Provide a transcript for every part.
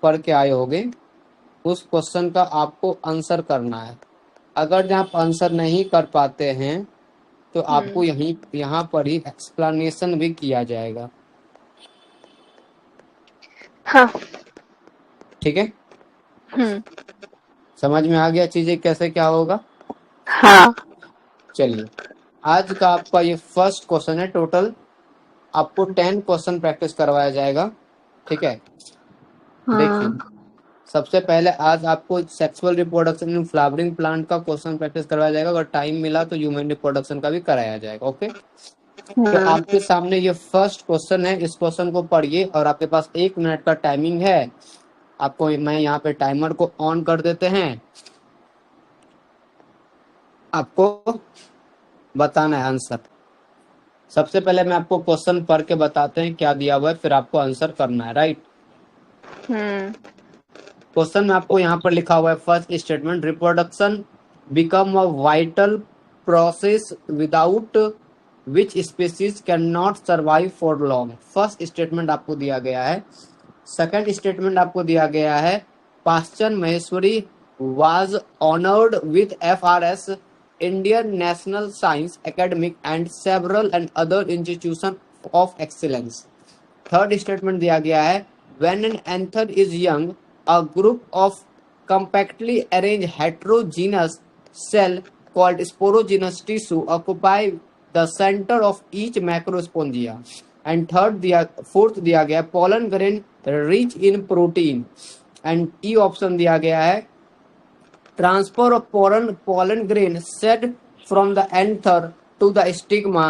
पढ़ के आए होगे उस क्वेश्चन का आपको आंसर करना है। अगर आप आंसर नहीं कर पाते हैं तो आपको यहाँ पर ही एक्सप्लेनेशन भी किया जाएगा। हाँ। ठीक है, हम्म। समझ में आ गया चीजें कैसे क्या होगा। हाँ। चलिए, आज का आपका ये फर्स्ट क्वेश्चन है। टोटल आपको 10 क्वेश्चन प्रैक्टिस करवाया जाएगा। ठीक है, देखिए, हाँ। सबसे पहले आज आपको sexual reproduction in flowering plant का क्वेश्चन प्रैक्टिस करवाया जाएगा। अगर टाइम मिला तो ह्यूमन रिप्रोडक्शन का भी कराया जाएगा। ओके, तो आपके सामने ये फर्स्ट क्वेश्चन है। इस क्वेश्चन को पढ़िए और आपके पास 1 मिनट का टाइमिंग है। आपको मैं यहाँ पे टाइमर को ऑन कर देते हैं। आपको बताना है आंसर। सबसे पहले मैं आपको क्वेश्चन पढ़ के बताते हैं क्या दिया हुआ है, फिर आपको आंसर करना है। राइट, क्वेश्चन में आपको यहाँ पर लिखा हुआ है first statement, reproduction become a vital process without which species can not survive for long. First statement आपको दिया गया है। सेकंड स्टेटमेंट आपको दिया गया है, पाश्चन Maheshwari was honoured with FRS Indian national science academic and several and other institution of excellence. Third statement दिया गया है, when an anther is young a group of compactly arranged heterogeneous cell called sporogenous tissue occupy the center of each macrospongia. And fourth दिया गया pollen grain rich in protein. And E option दिया गया है, transfer of pollen grain shed from the anther to the stigma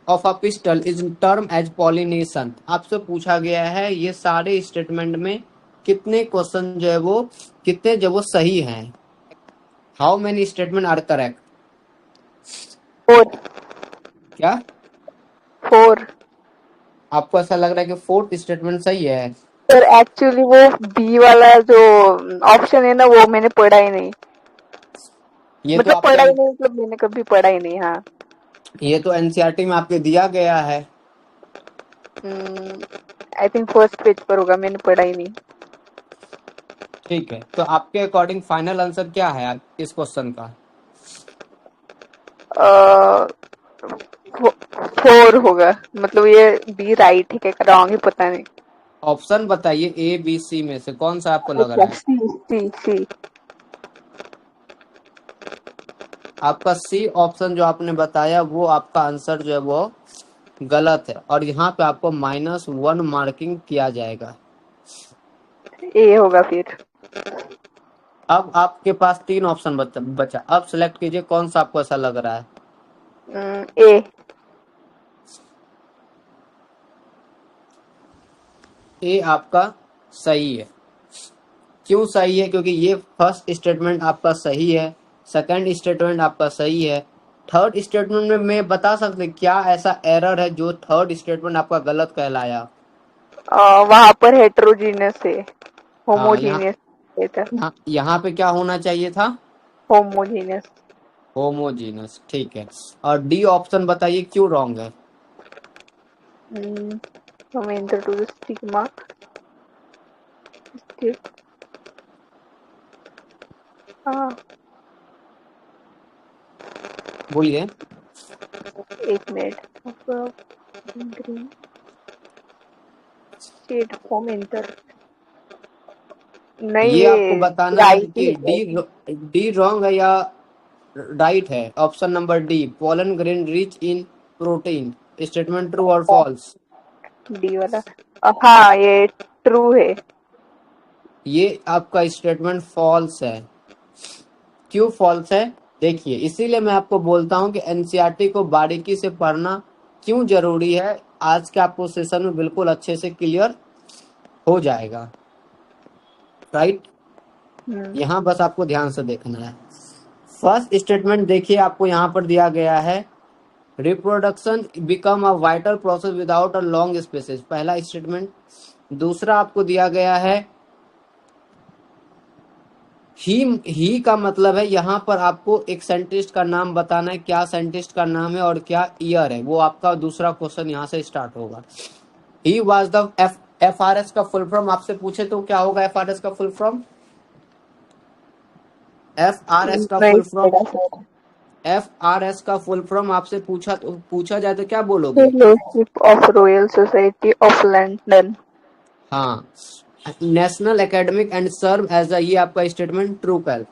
of a pistil is termed as pollination. आपसे पूछा गया है ये सारे स्टेटमेंट में कितने क्वेश्चन जो है वो कितने जो वो सही हैं। How many statement are correct? 4। क्या 4। आपको ऐसा लग रहा है कि फोर्थ स्टेटमेंट सही है? सर एक्चुअली वो बी वाला जो ऑप्शन है ना वो मैंने पढ़ा ही नहीं। ये तो मतलब आपके पढ़ा ही नहीं, मतलब मैंने कभी पढ़ा ही नहीं। हाँ। ये तो एनसीईआरटी में आपके दिया गया है। आई थिंक फर्स्ट पेज पर होगा, मैंने पढ़ा ही नहीं। ठीक है, तो आपके अकॉर्डिंग फाइनल आंसर क्या है इस क्वेश्चन का? 4 होगा, मतलब ये बी राइट है क्या रॉन्ग है पता नहीं। ऑप्शन बताइए A B C में से कौन सा आपको लग अच्छा, रहा है? सी सी सी। आपका सी ऑप्शन जो आपने बताया वो आपका आंसर जो है वो गलत है और यहाँ पे आपको -1 मार्किंग किया जाएगा। ए होगा फिर। अब आपके पास 3 ऑप्शन बचा। अब सिलेक्ट कीजिए कौन सा आपको ऐसा लग रहा है। ए। ए आपका सही है। क्यों सही है? क्योंकि ये फर्स्ट स्टेटमेंट आपका सही है, सेकंड स्टेटमेंट आपका सही है। थर्ड स्टेटमेंट में मैं बता सकते क्या ऐसा एरर है जो थर्ड स्टेटमेंट आपका गलत कहलाया? वहां पर हेट्रोजीनियस है, हाँ, यहाँ होमोजीनियस है था। यहाँ पे क्या होना चाहिए था? होमोजीनियस। होमोजीनस। ठीक है, और डी ऑप्शन बताइए क्यों रॉन्ग है? from enter to the stigma. हाँ। बोलिए। एक minute. Green shade from enter. नहीं, ये आपको ये बताना है राइट कि है। डी रॉन्ग है या राइट है। Option number D, pollen grain rich in protein, statement true और फॉल्स? डी वाला। हाँ, ये ट्रू है। ये आपका स्टेटमेंट फॉल्स है। क्यों फॉल्स है? देखिए, इसीलिए मैं आपको बोलता हूं कि एनसीईआरटी को बारीकी से पढ़ना क्यों जरूरी है। आज के आपको सेशन में बिल्कुल अच्छे से क्लियर हो जाएगा। राइट, यहाँ बस आपको ध्यान से देखना है। फर्स्ट स्टेटमेंट देखिए, आपको यहाँ पर दिया गया है, reproduction become a vital process without a long spaces, पहला स्टेटमेंट। दूसरा आपको दिया गया है, ही का मतलब है यहाँ पर आपको एक साइंटिस्ट का नाम बताना है, क्या साइंटिस्ट का नाम है और क्या ईयर है, वो आपका दूसरा क्वेश्चन यहाँ से स्टार्ट होगा। ही वॉज द FRS का फुल फॉर्म आपसे पूछे तो क्या होगा? FRS का फुल फॉर्म, FRS का नहीं फुल फॉर्म, पड़ा सर। FRS का फुल फॉर्म आपसे पूछा जाए तो क्या बोलोगे? Fellowship of royal society of London. हाँ, national academic and serve as a, ये आपका स्टेटमेंट ट्रू पैल।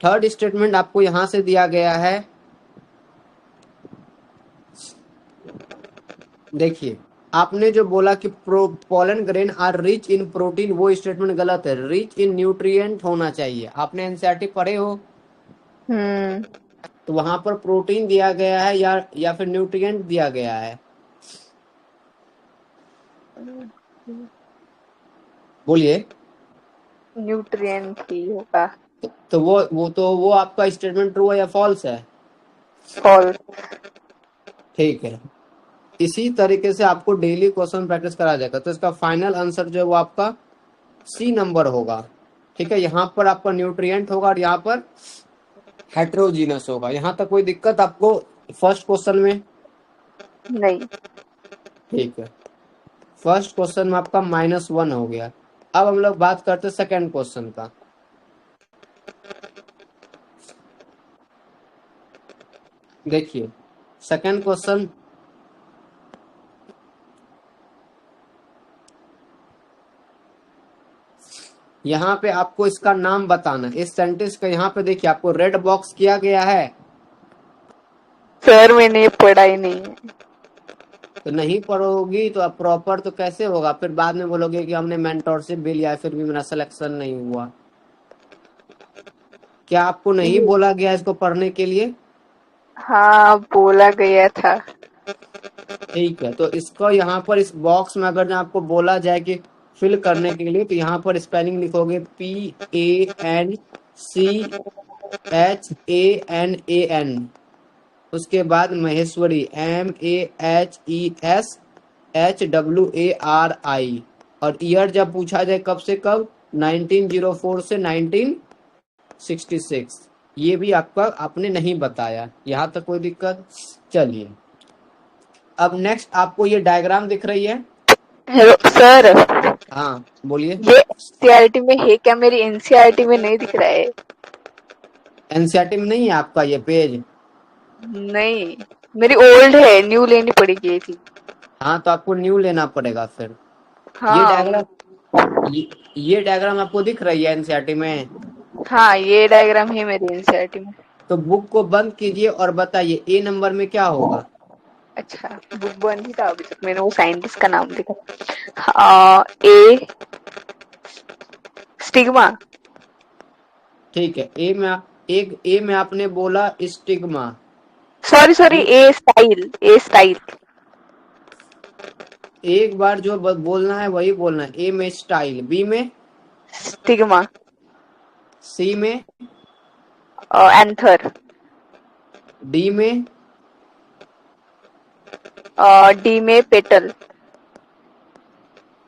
थर्ड स्टेटमेंट आपको यहां से दिया गया है, देखिए आपने जो बोला कि pollen grain are rich in protein, वो स्टेटमेंट गलत है। रिच इन न्यूट्रिएंट होना चाहिए। आपने एनसीईआरटी पढ़े हो हम्म। तो वहां पर प्रोटीन दिया गया है या फिर न्यूट्रिएंट दिया गया है? बोलिए। न्यूट्रिएंट ही होगा। तो वो आपका स्टेटमेंट ट्रू है या फॉल्स है? फॉल्स। ठीक है। इसी तरीके से आपको डेली क्वेश्चन प्रैक्टिस करा जाएगा, तो इसका फाइनल आंसर जो है वो आपका सी नंबर होगा। ठीक है, यहाँ पर आपका न्यूट्रिएंट होगा और यहाँ पर हेट्रोजीनस होगा। यहाँ तक कोई दिक्कत आपको फर्स्ट क्वेश्चन में? नहीं। ठीक है, फर्स्ट क्वेश्चन में आपका -1 हो गया। अब हम लोग बात करते हैं सेकेंड क्वेश्चन का। देखिए सेकेंड क्वेश्चन, यहाँ पे आपको इसका नाम बताना। इस सेंटेंस का यहाँ पे देखिए आपको रेड बॉक्स किया गया है। सर मैंने ये पढ़ा ही नहीं है। तो नहीं पढ़ोगी तो अब प्रॉपर तो कैसे होगा? फिर बाद में बोलोगे कि हमने मेंटोरशिप भी लिया फिर भी मेरा सिलेक्शन नहीं हुआ। क्या आपको नहीं बोला गया इसको पढ़ने के लिए? हाँ बोला गया था। ठीक है, तो इसको यहाँ पर इस बॉक्स में अगर आपको बोला जाए कि फिल करने के लिए, तो यहाँ पर स्पेलिंग लिखोगे PANCHANAN, उसके बाद महेश्वरी MAHESHWARI, और ईयर जब पूछा जाए कब से कब, 1904 से 1966। ये भी आपका आपने नहीं बताया। यहाँ तक कोई दिक्कत? चलिए अब नेक्स्ट आपको ये डायग्राम दिख रही है? हेलो सर, हाँ बोलिए। ये एनसीईआरटी में है क्या? मेरी एनसीईआरटी में नहीं दिख रहा है। एनसीईआरटी में नहीं है आपका ये पेज? नहीं, मेरी ओल्ड है, न्यू लेनी पड़ेगी ये थी। हाँ तो आपको न्यू लेना पड़ेगा फिर। ये हाँ। डायग्राम, ये डायग्राम आपको दिख रही है एनसीईआरटी में? हाँ ये डायग्राम है मेरी एनसीईआरटी में। तो बुक को बंद कीजिए और बताइए ए नंबर में क्या होगा? अच्छा, बुक बंद ही था अभी तक, मैंने वो साइंटिस्ट का नाम देखा। ए स्टिग्मा। ठीक है, ए में आपने बोला स्टिग्मा। सॉरी सॉरी, बी, ए स्टाइल, ए स्टाइल। एक बार जो बोलना है वही बोलना है। ए में स्टाइल, बी में, स्टिग्मा। सी में, एंथर। डी में, डी में पेटल।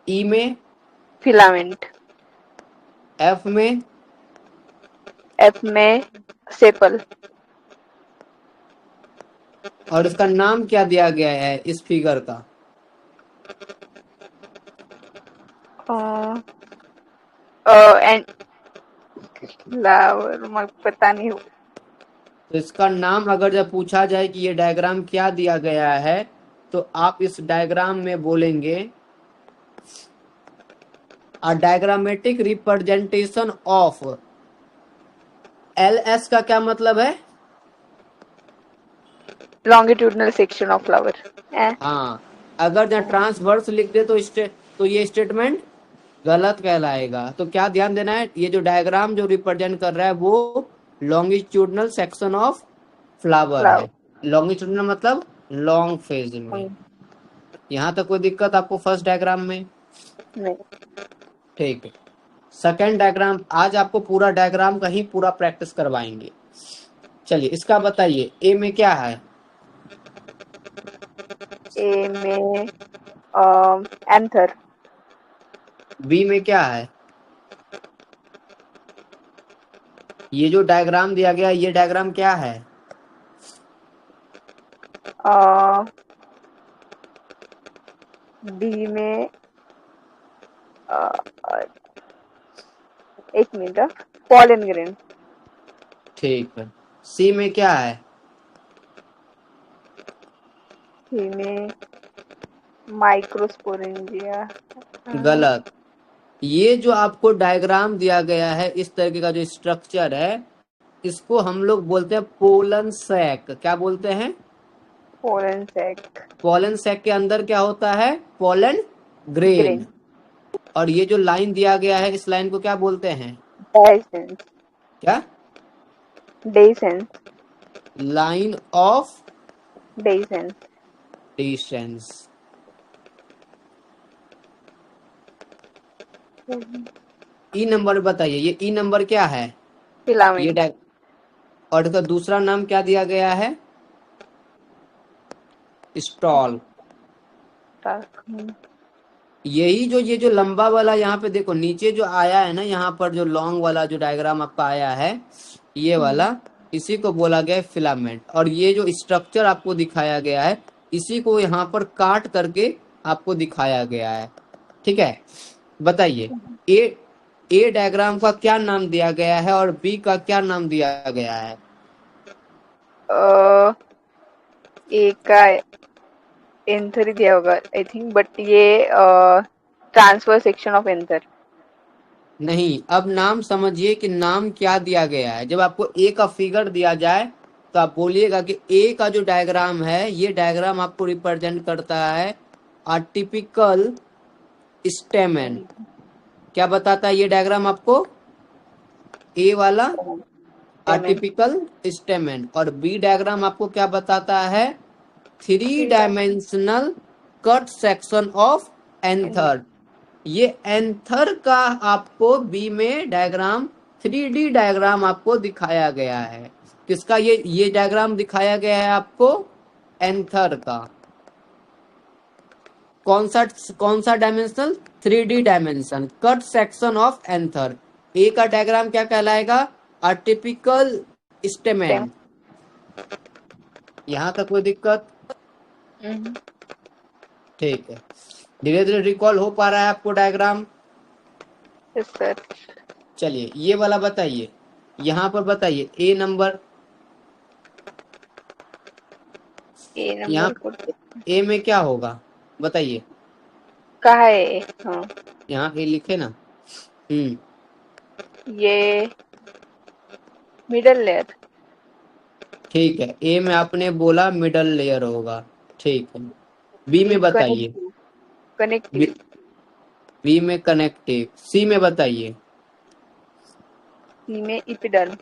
ई में, फिलामेंट। एफ में, एफ में सेपल। और इसका नाम क्या दिया गया है इस फिगर का? एंड फ्लावर, पता नहीं। तो इसका नाम अगर जब पूछा जाए कि ये डायग्राम क्या दिया गया है, तो आप इस डायग्राम में बोलेंगे अ डायग्रामेटिक रिप्रेजेंटेशन ऑफ। LS का क्या मतलब है? Longitudinal section of flower. हाँ, अगर जहाँ ट्रांसवर्स लिख दे तो ये स्टेटमेंट गलत कहलाएगा। तो क्या ध्यान देना है, ये जो डायग्राम जो रिप्रेजेंट कर रहा है वो लॉन्गिट्यूडनल सेक्शन ऑफ फ्लावर है। लॉन्गिट्यूडनल मतलब लॉन्ग फेज में। यहाँ तक कोई दिक्कत आपको फर्स्ट डायग्राम में? नहीं। ठीक है, सेकेंड डायग्राम आज आपको पूरा डायग्राम का ही पूरा प्रैक्टिस करवाएंगे। चलिए इसका बताइए, ए में क्या है? ए में एंथर। बी में क्या है? ये जो डायग्राम दिया गया ये डायग्राम क्या है? डी में एक मिनट, पॉलन ग्रेन। ठीक है। सी में क्या है? सी में माइक्रोस्पोरेंजिया। गलत। ये जो आपको डायग्राम दिया गया है, इस तरीके का जो स्ट्रक्चर है, इसको हम लोग बोलते हैं पोलन सैक। क्या बोलते हैं? Pollen sac. पोलन सैक के अंदर क्या होता है? Pollen grain. ग्रेन। और ये जो लाइन दिया गया है, इस लाइन को क्या बोलते हैं? डेसेंस। क्या? Dehiscence. Line of dehiscence. Distance. E number बताइए, ये ई नंबर क्या है? ये फिलामेंट। और इसका दूसरा नाम क्या दिया गया है? स्टॉल। यही जो ये जो लंबा वाला यहाँ पे देखो नीचे जो आया है ना, यहाँ पर जो लॉन्ग वाला जो डायग्राम आपका आया है, ये वाला, इसी को बोला गया है फिलामेंट। और ये जो स्ट्रक्चर आपको दिखाया गया है, इसी को यहाँ पर काट करके आपको दिखाया गया है। ठीक है, बताइए ए डायग्राम का क्या नाम दिया गया है और बी का क्या नाम दिया गया है? ए का एंथर ही दिया होगा आई थिंक, बट ये ट्रांसफर सेक्शन ऑफ एंथर। नहीं, अब नाम समझिए कि नाम क्या दिया गया है। जब आपको ए का फिगर दिया जाए तो आप बोलिएगा कि ए का जो डायग्राम है, ये डायग्राम आपको रिप्रेजेंट करता है आर्टिपिकल स्टेमेन। क्या बताता है ये डायग्राम आपको? ए वाला आर्टिपिकल स्टेमेन। और बी डायग्राम आपको क्या बताता है? Three dimensional cut section of anther. ये एंथर का आपको बी में डायग्राम, 3D डायग्राम आपको दिखाया गया है। किसका? ये डायग्राम दिखाया गया है आपको एंथर का। कौन सा dimensional? 3D dimension, cut section of anther. A का डायग्राम क्या कहलाएगा? A typical stamen. यहां तक कोई दिक्कत? ठीक है, धीरे धीरे रिकॉल हो पा रहा है आपको डायग्राम? Yes sir. चलिए ये वाला बताइए, यहाँ पर बताइए ए नंबर। ए यहाँ नंबर को ए में क्या होगा बताइए? कहा है? हाँ, यहाँ ए लिखे ना। ये मिडल लेयर। ठीक है, ए में आपने बोला मिडल लेयर होगा। ठीक है, बी बी में बताइए। कनेक्टिव। कनेक्टिव। बी, बी में कनेक्टिव। सी में बताइए। सी में इपिडर्म।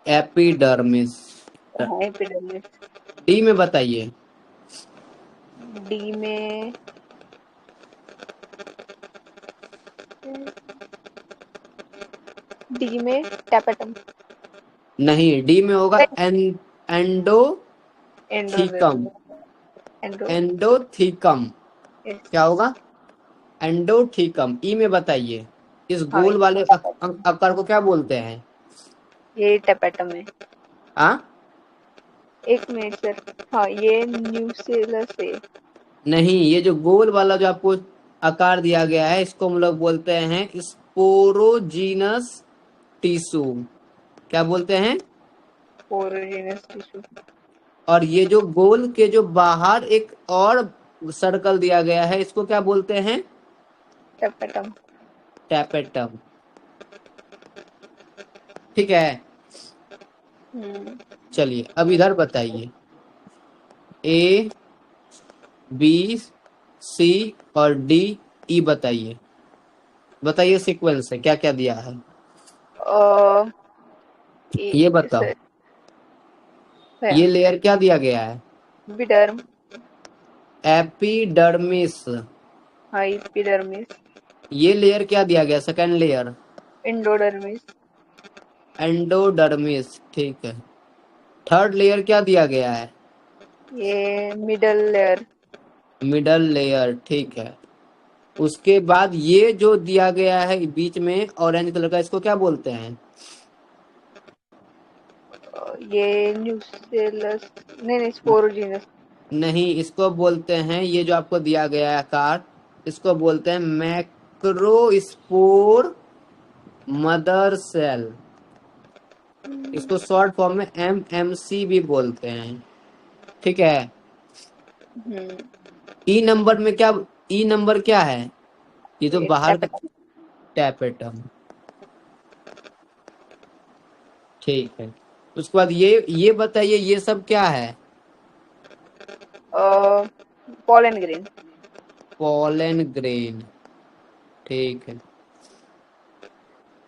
एपिडर्मिस। हाँ, एपिडर्मिस। डी में बताइए। डी में डी में टैपेटम। नहीं, डी में होगा एंडोथीकम। एंडोडर्म। एंडो। एंडोथीकम। यस। क्या होगा? एंडोथीकम। ई में बताइए। इस हाँ, गोल वाले आकार को क्या बोलते हैं? ये टैपेटम है। हाँ, एक मिनट सर। हाँ, ये न्यूसेलस है। नहीं, ये जो गोल वाला जो आपको आकार दिया गया है, इसको हम लोग बोलते हैं स्पोरोजीनस टिश्यू। क्या बोलते हैं? पोरोजेनस टिश्यू। और ये जो गोल के जो बाहर एक और सर्कल दिया गया है, इसको क्या बोलते हैं? टैपेटम। टैपेटम। ठीक है, चलिए अब इधर बताइए। ए, बी, सी और डी, ई बताइए। बताइए सीक्वेंस से क्या क्या दिया है, ये बताओ। सर, ये लेयर क्या दिया गया है? विडर्म। एपिडर्मिस। हाँ, एपिडर्मिस। ये लेयर क्या दिया गया? Second layer endodermis. एंडोडर्मिस। ठीक है, थर्ड लेयर क्या दिया गया है? ये मिडल लेयर। Middle layer. ठीक है, उसके बाद ये जो दिया गया है बीच में ऑरेंज कलर का, इसको क्या बोलते हैं? ये न्यूसेलस। नहीं नहीं, स्पोरोजीनस। नहीं, इसको बोलते हैं, ये जो आपको दिया गया है आकार, इसको बोलते हैं मैक्रोस्पोर मदर सेल। इसको शॉर्ट फॉर्म में MMC भी बोलते हैं। ठीक है। हम्म, ई नंबर क्या है? ये तो ये बाहर का टैपेटम। टैपेटम। ठीक है। उसके बाद ये बताइए ये सब क्या है? Pollen grain. Pollen grain. ठीक है।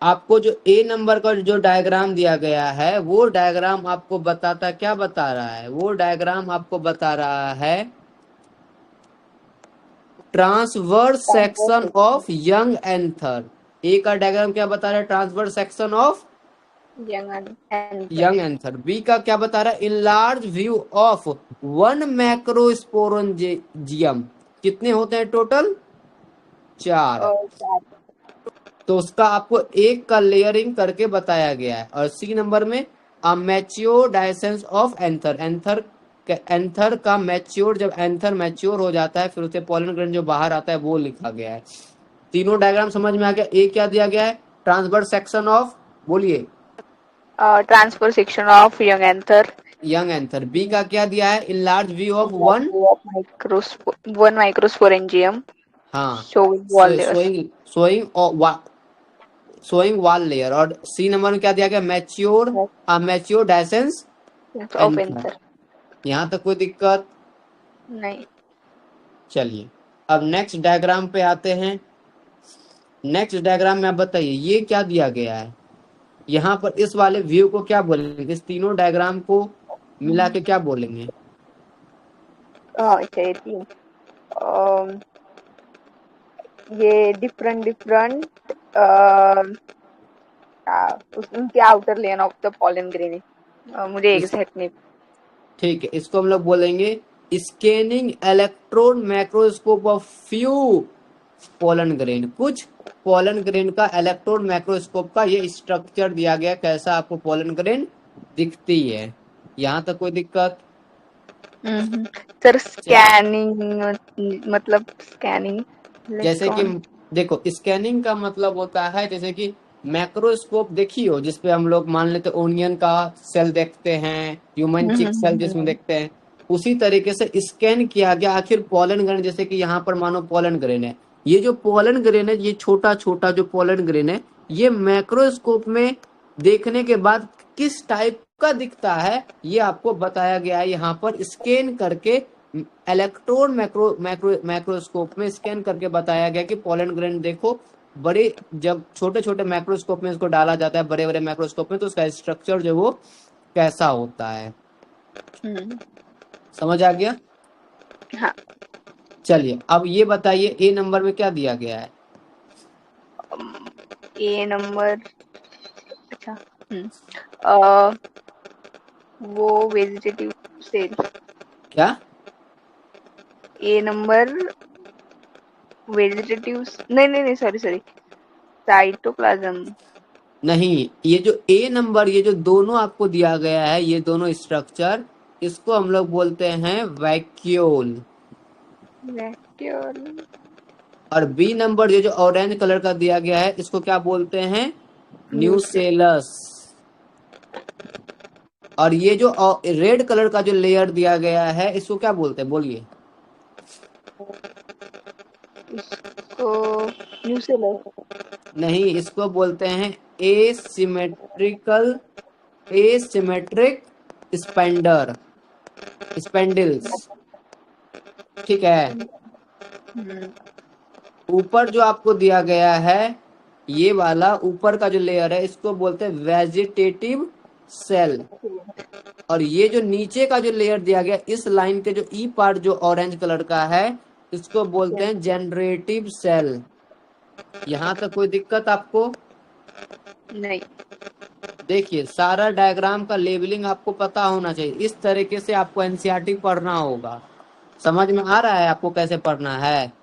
आपको जो ए नंबर का जो डायग्राम दिया गया है वो डायग्राम आपको बताता क्या बता रहा है? वो डायग्राम आपको बता रहा है transverse section of young anther. A का डायग्राम क्या बता रहा है? Transverse section of young young anther. B का क्या बता रहा है? Enlarged view of one macrosporangium. कितने होते हैं टोटल? 4। तो उसका आपको एक का लेयरिंग करके बताया गया है। और सी नंबर में मैच्योर डायसेंस ऑफ एंथर। एंथर का मैच्योर, जब एंथर मैच्योर हो जाता है फिर उसे पॉलन ग्रेन जो बाहर आता है वो लिखा गया है। तीनों डायग्राम समझ में आ गया? ए क्या दिया गया है? ट्रांसवर्स सेक्शन ऑफ, बोलिए। Transfer section of young anther. Young anther. B का क्या दिया है? Enlarged view of one. One microsporangium हाँ, showing wall layers showing showing wall layer. और सी नंबर में क्या दिया गया? Mature dehiscence of anther. anther। यहाँ तक कोई दिक्कत? नहीं। चलिए अब नेक्स्ट डायग्राम पे आते हैं। नेक्स्ट डायग्राम में आप बताइए ये क्या दिया गया है? यहाँ पर इस वाले व्यू को क्या बोलेंगे? इस तीनों डायग्राम को मिला के क्या बोलेंगे? अच्छा, ये तीन। अम, ये डिफरेंट उनके outer layer of the pollen grain. मुझे इस एग्जैक्ट नहीं। ठीक है, इसको हम लोग बोलेंगे scanning electron microscope of few pollen grain. कुछ पोलन ग्रेन का इलेक्ट्रॉन माइक्रोस्कोप का ये स्ट्रक्चर दिया गया, कैसा आपको पोलन ग्रेन दिखती है। यहाँ तक कोई दिक्कत? सर स्कैनिंग मतलब स्कैनिंग जैसे कि इलेक्ट्रॉन। देखो, स्कैनिंग का मतलब होता है जैसे कि मैक्रोस्कोप देखी हो जिसपे हम लोग मान लेते ओनियन का सेल देखते हैं, ह्यूमन चिक सेल जिसमें देखते हैं, उसी तरीके से स्कैन किया गया आखिर पोलन ग्रेन। जैसे कि यहाँ पर मानो पोलन ग्रेन है, ये जो पोलन ग्रेन है, ये छोटा छोटा जो पोलन ग्रेन है, ये मैक्रोस्कोप में देखने के बाद किस टाइप का दिखता है ये आपको बताया गया है। यहाँ पर स्कैन करके इलेक्ट्रॉन मैक्रोस्कोप में स्कैन करके बताया गया कि पोलन ग्रेन देखो। बड़े जब छोटे छोटे माइक्रोस्कोप में इसको डाला जाता है, बड़े बड़े माइक्रोस्कोप में, तो उसका स्ट्रक्चर जो वो कैसा होता है। समझ आ गया? हाँ। चलिए अब ये बताइए ए नंबर में क्या दिया गया है? ए नंबर। अच्छा। अ, वो वेजिटेटिव सेल। क्या? ए नंबर वेजिटेटिव। नहीं नहीं नहीं, सॉरी सॉरी, साइटोप्लाज्म। नहीं, ये जो ए नंबर, ये जो दोनों आपको दिया गया है, ये दोनों स्ट्रक्चर, इसको हम लोग बोलते हैं वैक्यूल। वैक्यूल। और बी नंबर ये जो ऑरेंज कलर का दिया गया है, इसको क्या बोलते हैं? न्यूसेलस। और ये जो रेड कलर का जो लेयर दिया गया है, इसको क्या बोलते हैं? बोलिए। इसको न्यूसेलर। नहीं, इसको बोलते हैं एसिमेट्रिक स्पेंडल्स। ठीक है। ऊपर जो आपको दिया गया है, ये वाला ऊपर का जो लेयर है, इसको बोलते हैं वेजिटेटिव सेल। और ये जो नीचे का जो लेयर दिया गया, इस लाइन के जो ई पार्ट जो ऑरेंज कलर का है, इसको बोलते हैं जनरेटिव सेल। यहाँ तक कोई दिक्कत आपको? नहीं। देखिए, सारा डायग्राम का लेबलिंग आपको पता होना चाहिए। इस तरीके से आपको एनसीईआरटी पढ़ना होगा। समझ में आ रहा है आपको कैसे पढ़ना है?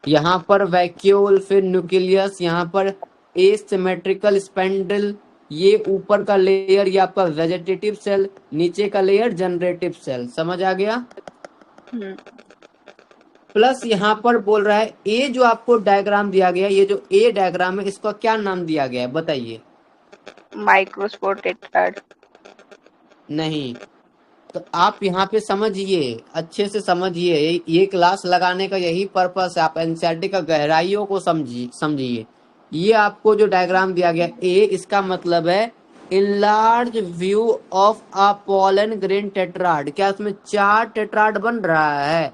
यहाँ पर वैक्यूल, फिर न्यूक्लियस, यहाँ पर एसिमेट्रिकल स्पेंडल, ये ऊपर का लेयर ये आपका वेजिटेटिव सेल, नीचे का लेयर जनरेटिव सेल। समझ आ गया? प्लस यहाँ पर बोल रहा है ए जो आपको डायग्राम दिया गया है, ये जो ए डायग्राम है इसका क्या नाम दिया गया है बताइए। Microspore tetrad. नहीं, तो आप यहाँ पे समझिए, अच्छे से समझिए, ये क्लास लगाने का यही पर्पस है, आप एनसीईआरटी का गहराइयों को समझिए। ये आपको जो डायग्राम दिया गया ए, इसका मतलब है enlarge view of a pollen grain tetrad. क्या इसमें 4 टेट्राड बन रहा है?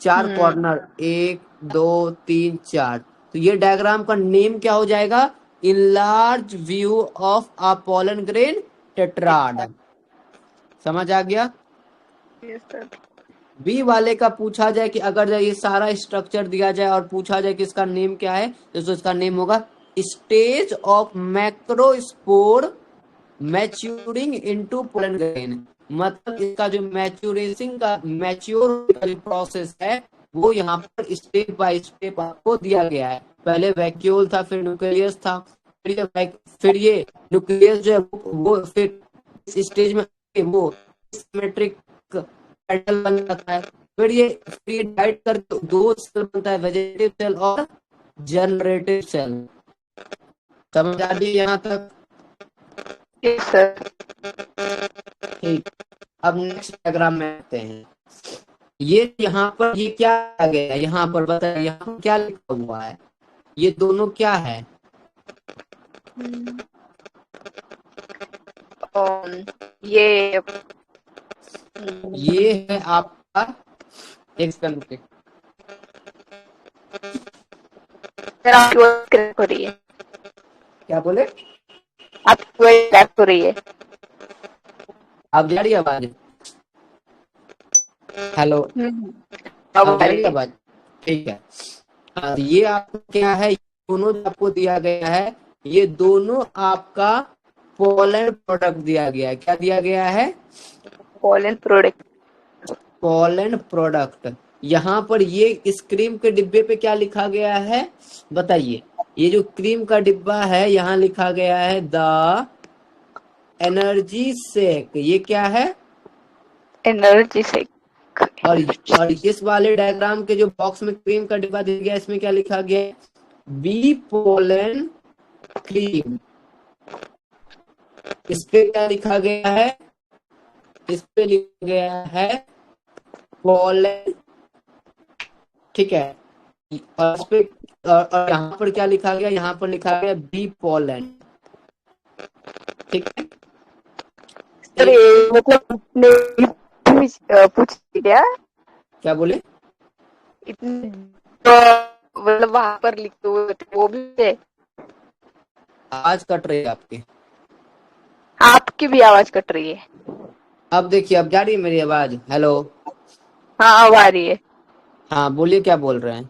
4 कॉर्नर, 1 2 3 4। तो ये डायग्राम का नेम क्या हो जाएगा? Enlarge view of a pollen grain tetrad. समझ आ गया? Yes sir. बी वाले का पूछा जाए कि अगर ये सारा स्ट्रक्चर दिया जाए और पूछा जाए कि इसका नेम क्या है, तो इसका नेम होगा stage of macrospore maturing into pollen grain. मतलब इसका जो मैच्योर का जो प्रोसेस है वो यहाँ पर स्टेप बाय स्टेप आपको दिया गया है। पहले वैक्यूल था, फिर न्यूक्लियस था, फिर ये न्यूक्लियस जो है वो फिर इस स्टेज में वो सिमेट्रिक पेटल बन जाता है। फिर ये डिवाइड करके 2 सेल बनता है, वेजिटेटिव सेल और जनरेटिव सेल। समझ आ रही है यहाँ तक? Yes sir. ठीक, अब नेक्स्ट डायग्राम में आते हैं। ये यहाँ पर ये क्या आ गया, यहाँ पर बताइए, यहाँ पर क्या लिखा हुआ है? ये दोनों क्या है? ये है आपका एक सेकंड रुकिए। सर आपकी वॉइस क्रैक हो रही है। क्या बोले? आपकी वॉइस क्रैक हो रही है। अब जा रही है आवाज? हेलो, अब अब आ जा रही रही है है। आवाज? ठीक है। हाँ, तो ये आपको क्या है, दोनों जो आपको दिया गया है, ये दोनों आपका पोलन प्रोडक्ट दिया गया है। क्या दिया गया है? Pollen product. Pollen product. यहाँ पर ये इस क्रीम के डिब्बे पे क्या लिखा गया है बताइए? ये जो क्रीम का डिब्बा है यहाँ लिखा गया है द एनर्जी शेक। ये क्या है? एनर्जी से। और इस वाले डायग्राम के जो बॉक्स में क्रीम का डिब्बा दिया गया है, इसमें क्या लिखा गया है? Bee pollen cream. इस पे क्या लिखा गया है? इस पे लिखा गया है पोलन। ठीक है। और इस पे और यहाँ पर क्या लिखा गया? यहाँ पर लिखा गया बी पोलन। ठीक है। सर ये मतलब पूछ क्या? क्या बोले? इतने मतलब वहां पर लिखते हुए वो भी है। आवाज कट रही है आपकी। आपकी भी आवाज कट रही है। अब देखिए, अब जा रही है मेरी आवाज? हेलो। हाँ अब आ रही है। हाँ बोलिए, क्या बोल रहे हैं?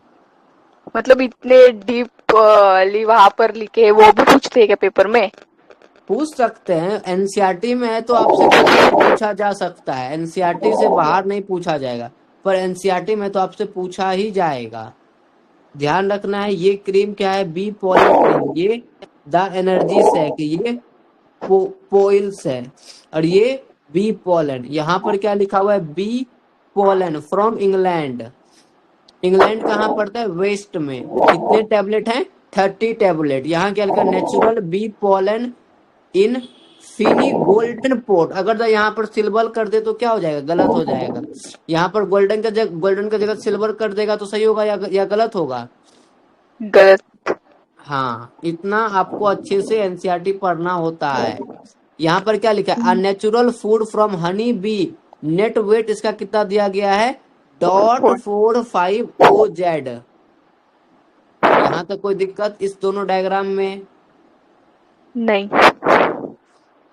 मतलब इतने डीप वहां पर लिखे वो भी पूछते हैं क्या पेपर में? पूछ सकते हैं, एनसीईआरटी में है तो आपसे क्वेश्चन पूछा जा सकता है। एनसीईआरटी से बाहर नहीं पूछा जाएगा, पर एनसीईआरटी में तो आपसे पूछा ही जाएगा। ध्यान रखना है, ये क्रीम क्या है? Bee pollen cream. ये द एनर्जी से है कि ये पोइल्स है, और ये बी पोलन। यहाँ पर क्या लिखा हुआ है? Bee pollen from England. England कहाँ पड़ता है? वेस्ट में। कितने टैबलेट हैं? 30 टैबलेट। यहाँ क्या लिखा? नेचुरल बी पोलन इन फिनी गोल्डन पोर्ट। अगर यहाँ पर सिल्वर कर दे तो क्या हो जाएगा? गलत हो जाएगा। यहाँ पर गोल्डन का जगह सिल्वर कर देगा तो सही होगा या गलत होगा? गलत। हाँ, इतना आपको अच्छे से एनसीईआरटी पढ़ना होता है। यहाँ पर क्या लिखा है? A natural food from honey bee. Net weight इसका कितना दिया गया है? .45 OZ। यहाँ तक कोई दिक्कत इस दोनों डायग्राम में? नहीं।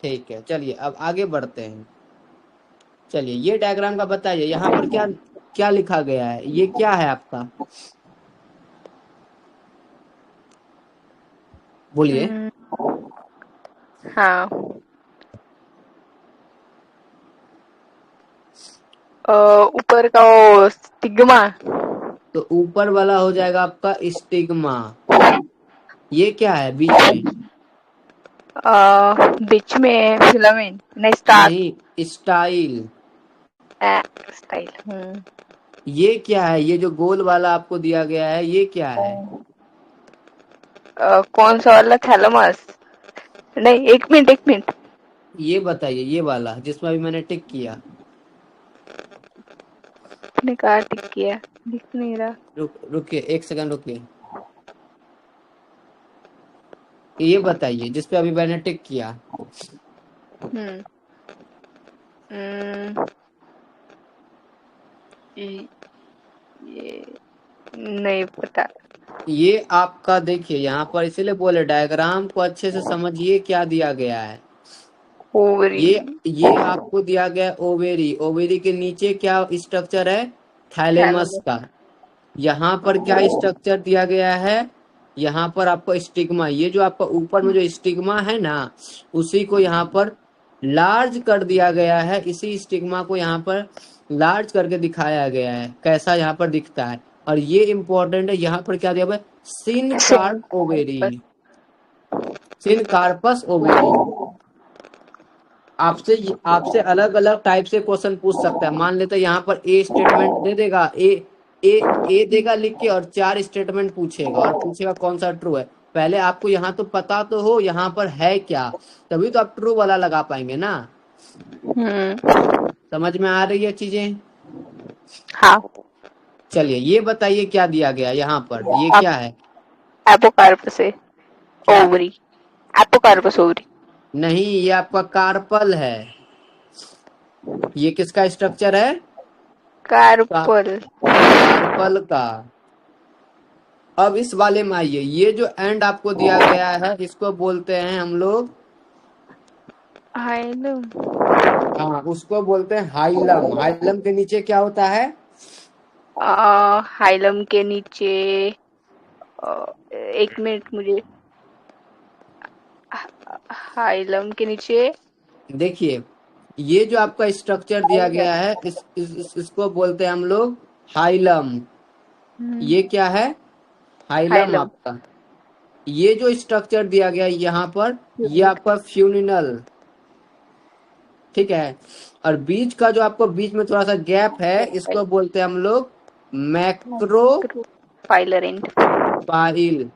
ठीक है, चलिए अब आगे बढ़ते हैं। चलिए ये डायग्राम का बताइए, यहाँ पर क्या क्या लिखा गया है? ये क्या है आपका? बोलिए। हाँ ऊपर का वो स्टिग्मा। तो ऊपर वाला हो जाएगा आपका स्टिग्मा। ये क्या है बीच में? बीच में फिलामेंट नहीं स्टार। नहीं, स्टाइल। स्टाइल। ये क्या है? ये जो गोल वाला आपको दिया गया है ये क्या है? कौन सा वाला? थैलेमस? नहीं, एक मिनट एक मिनट। ये बताइए, ये वाला जिसमें अभी मैंने टिक किया। आपने कहा टिक किया, दिख नहीं रहा। रुकिए, एक सेकंड रुकिए। ये बताइए जिसपे अभी मैंने टिक किया। हम्म हम्म, ये ये नहीं पता। ये आपका देखिए यहाँ पर, इसीलिए बोले डायग्राम को अच्छे से समझिए क्या दिया गया है। ओवरी। ये आपको दिया गया है ओवेरी। ओवेरी के नीचे क्या स्ट्रक्चर है? Thalamus thalamus. का। यहाँ पर क्या स्ट्रक्चर दिया गया है? यहाँ पर आपको स्टिग्मा, ये जो आपका ऊपर में जो स्टिग्मा है ना, उसी को यहाँ पर लार्ज कर दिया गया है। इसी स्टिग्मा को यहाँ पर लार्ज करके दिखाया गया है, कैसा यहाँ पर दिखता है। और ये इंपॉर्टेंट है, यहाँ पर क्या दिया हुआ है? सिन कार्प ओवेरी। सिन कार्पस ओवेरी। आपसे आपसे अलग अलग टाइप से क्वेश्चन पूछ सकता है। मान लेते हैं यहाँ पर ए स्टेटमेंट दे देगा, ए ए देगा लिख के, और 4 स्टेटमेंट पूछेगा और पूछेगा कौन सा ट्रू है। पहले आपको यहाँ तो पता तो हो यहाँ पर है क्या, तभी तो आप ट्रू वाला लगा पाएंगे ना। हम्म। समझ में आ रही है चीजें? हाँ। चलिए ये बताइए क्या दिया गया यहाँ पर, ये क्या है? एपोकार्पस है। क्या? ओवरी। Apocarpous ovary. नहीं, ये आपका कार्पल है। ये किसका स्ट्रक्चर है? का, कार्पल। कार्पल का। अब इस वाले में आइए, ये जो एंड आपको दिया गया है इसको बोलते हैं हम लोग, हाइलम। हाँ उसको बोलते हैं हाइलम। हाइलम के नीचे क्या होता है? हाइलम के नीचे, एक मिनट मुझे। हाइलम के नीचे। देखिए, ये जो आपका स्ट्रक्चर दिया गया है इसको बोलते हैं हम लोग हाइलम। ये क्या है? Hilum hilum. आपका। ये जो स्ट्रक्चर दिया गया है यहाँ पर, ये आपका फ्यूनिनल, ठीक है। और बीच का जो आपको बीच में थोड़ा सा गैप है, इसको बोलते हैं हम लोग मैक्रो पाइलर एंड। पाइल।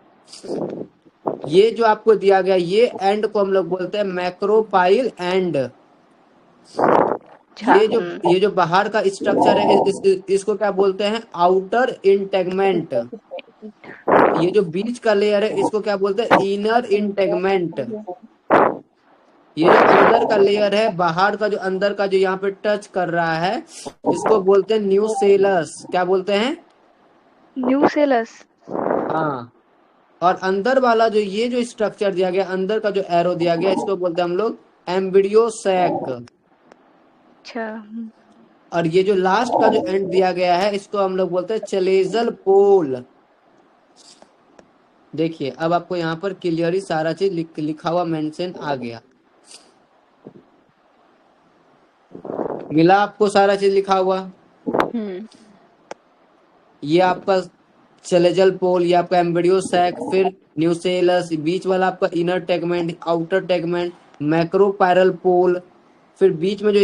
ये जो आपको दिया गया ये एंड को हम लोग बोलते हैं मैक्रोपाइल एंड। अच्छा। ये जो बाहर का स्ट्रक्चर है इसको क्या बोलते हैं? Outer integument. ये जो बीच का लेयर है इसको क्या बोलते हैं? Inner integument. ये जो अंदर का लेयर है, बाहर का जो अंदर का जो यहाँ पे टच कर रहा है, इसको बोलते हैं न्यूसेलस। क्या बोलते हैं? न्यूसेलस। हाँ। और अंदर वाला जो ये जो स्ट्रक्चर दिया गया, अंदर का जो एरो दिया गया, इसको बोलते हैं हम लोग एम्ब्रियोसैक। अच्छा। और ये जो लास्ट का जो एंड दिया गया है इसको हम लोग बोलते हैं चलेजल पोल। देखिए अब आपको यहाँ पर क्लियरली सारा चीज लिखा हुआ मेंशन आ गया। मिला आपको सारा चीज लिखा हुआ? ये आपका चलेजल पोल, ये आपका एम्ब्रियोसैक, फिर न्यूसेलस, बीच वाला आपका इनर टेगमेंट, आउटर टेगमेंट, मैक्रोपायरल पोल, फिर बीच में जो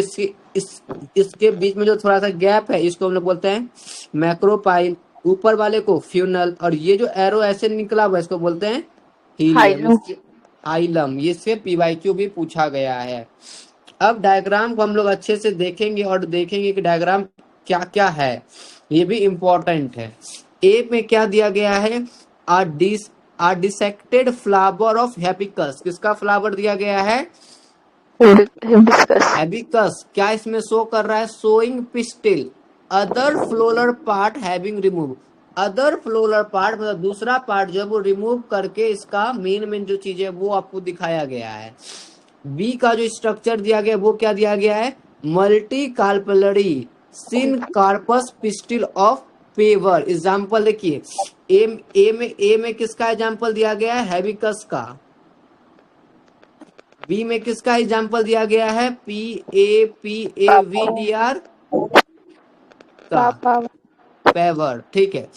इसके बीच में जो थोड़ा सा गैप है इसको हम लोग बोलते हैं मैक्रोपाइल, ऊपर वाले को फ्यूनल, और ये जो एरो ऐसे निकला हुआ इसको बोलते हैं हीलियम। हाइलम। हाइलम। ये से पीवाईक्यू भी पूछा गया है। अब डायग्राम को हम लोग अच्छे से देखेंगे और देखेंगे कि डायग्राम क्या क्या है, ये भी इम्पोर्टेंट है। ए में क्या दिया गया है? आ डिसेक्टेड फ्लावर ऑफ हैबिकस। किसका फ्लावर दिया गया है? हिबिस्कस। हैबिकस। क्या इसमें शो कर रहा है? Showing pistil, other floral part having remove. Other floral part मतलब दूसरा पार्ट जो है वो रिमूव करके इसका मेन जो चीज है वो आपको दिखाया गया है। बी का जो स्ट्रक्चर दिया गया वो क्या दिया गया है? Multi carpellary syncarpous pistil of papaver. Example देखिए, ए में किसका एग्जाम्पल दिया गया है? हैबिकस का। बी में किसका एग्जाम्पल दिया गया है? PAVER का, पापा। पेवर, ठीक है।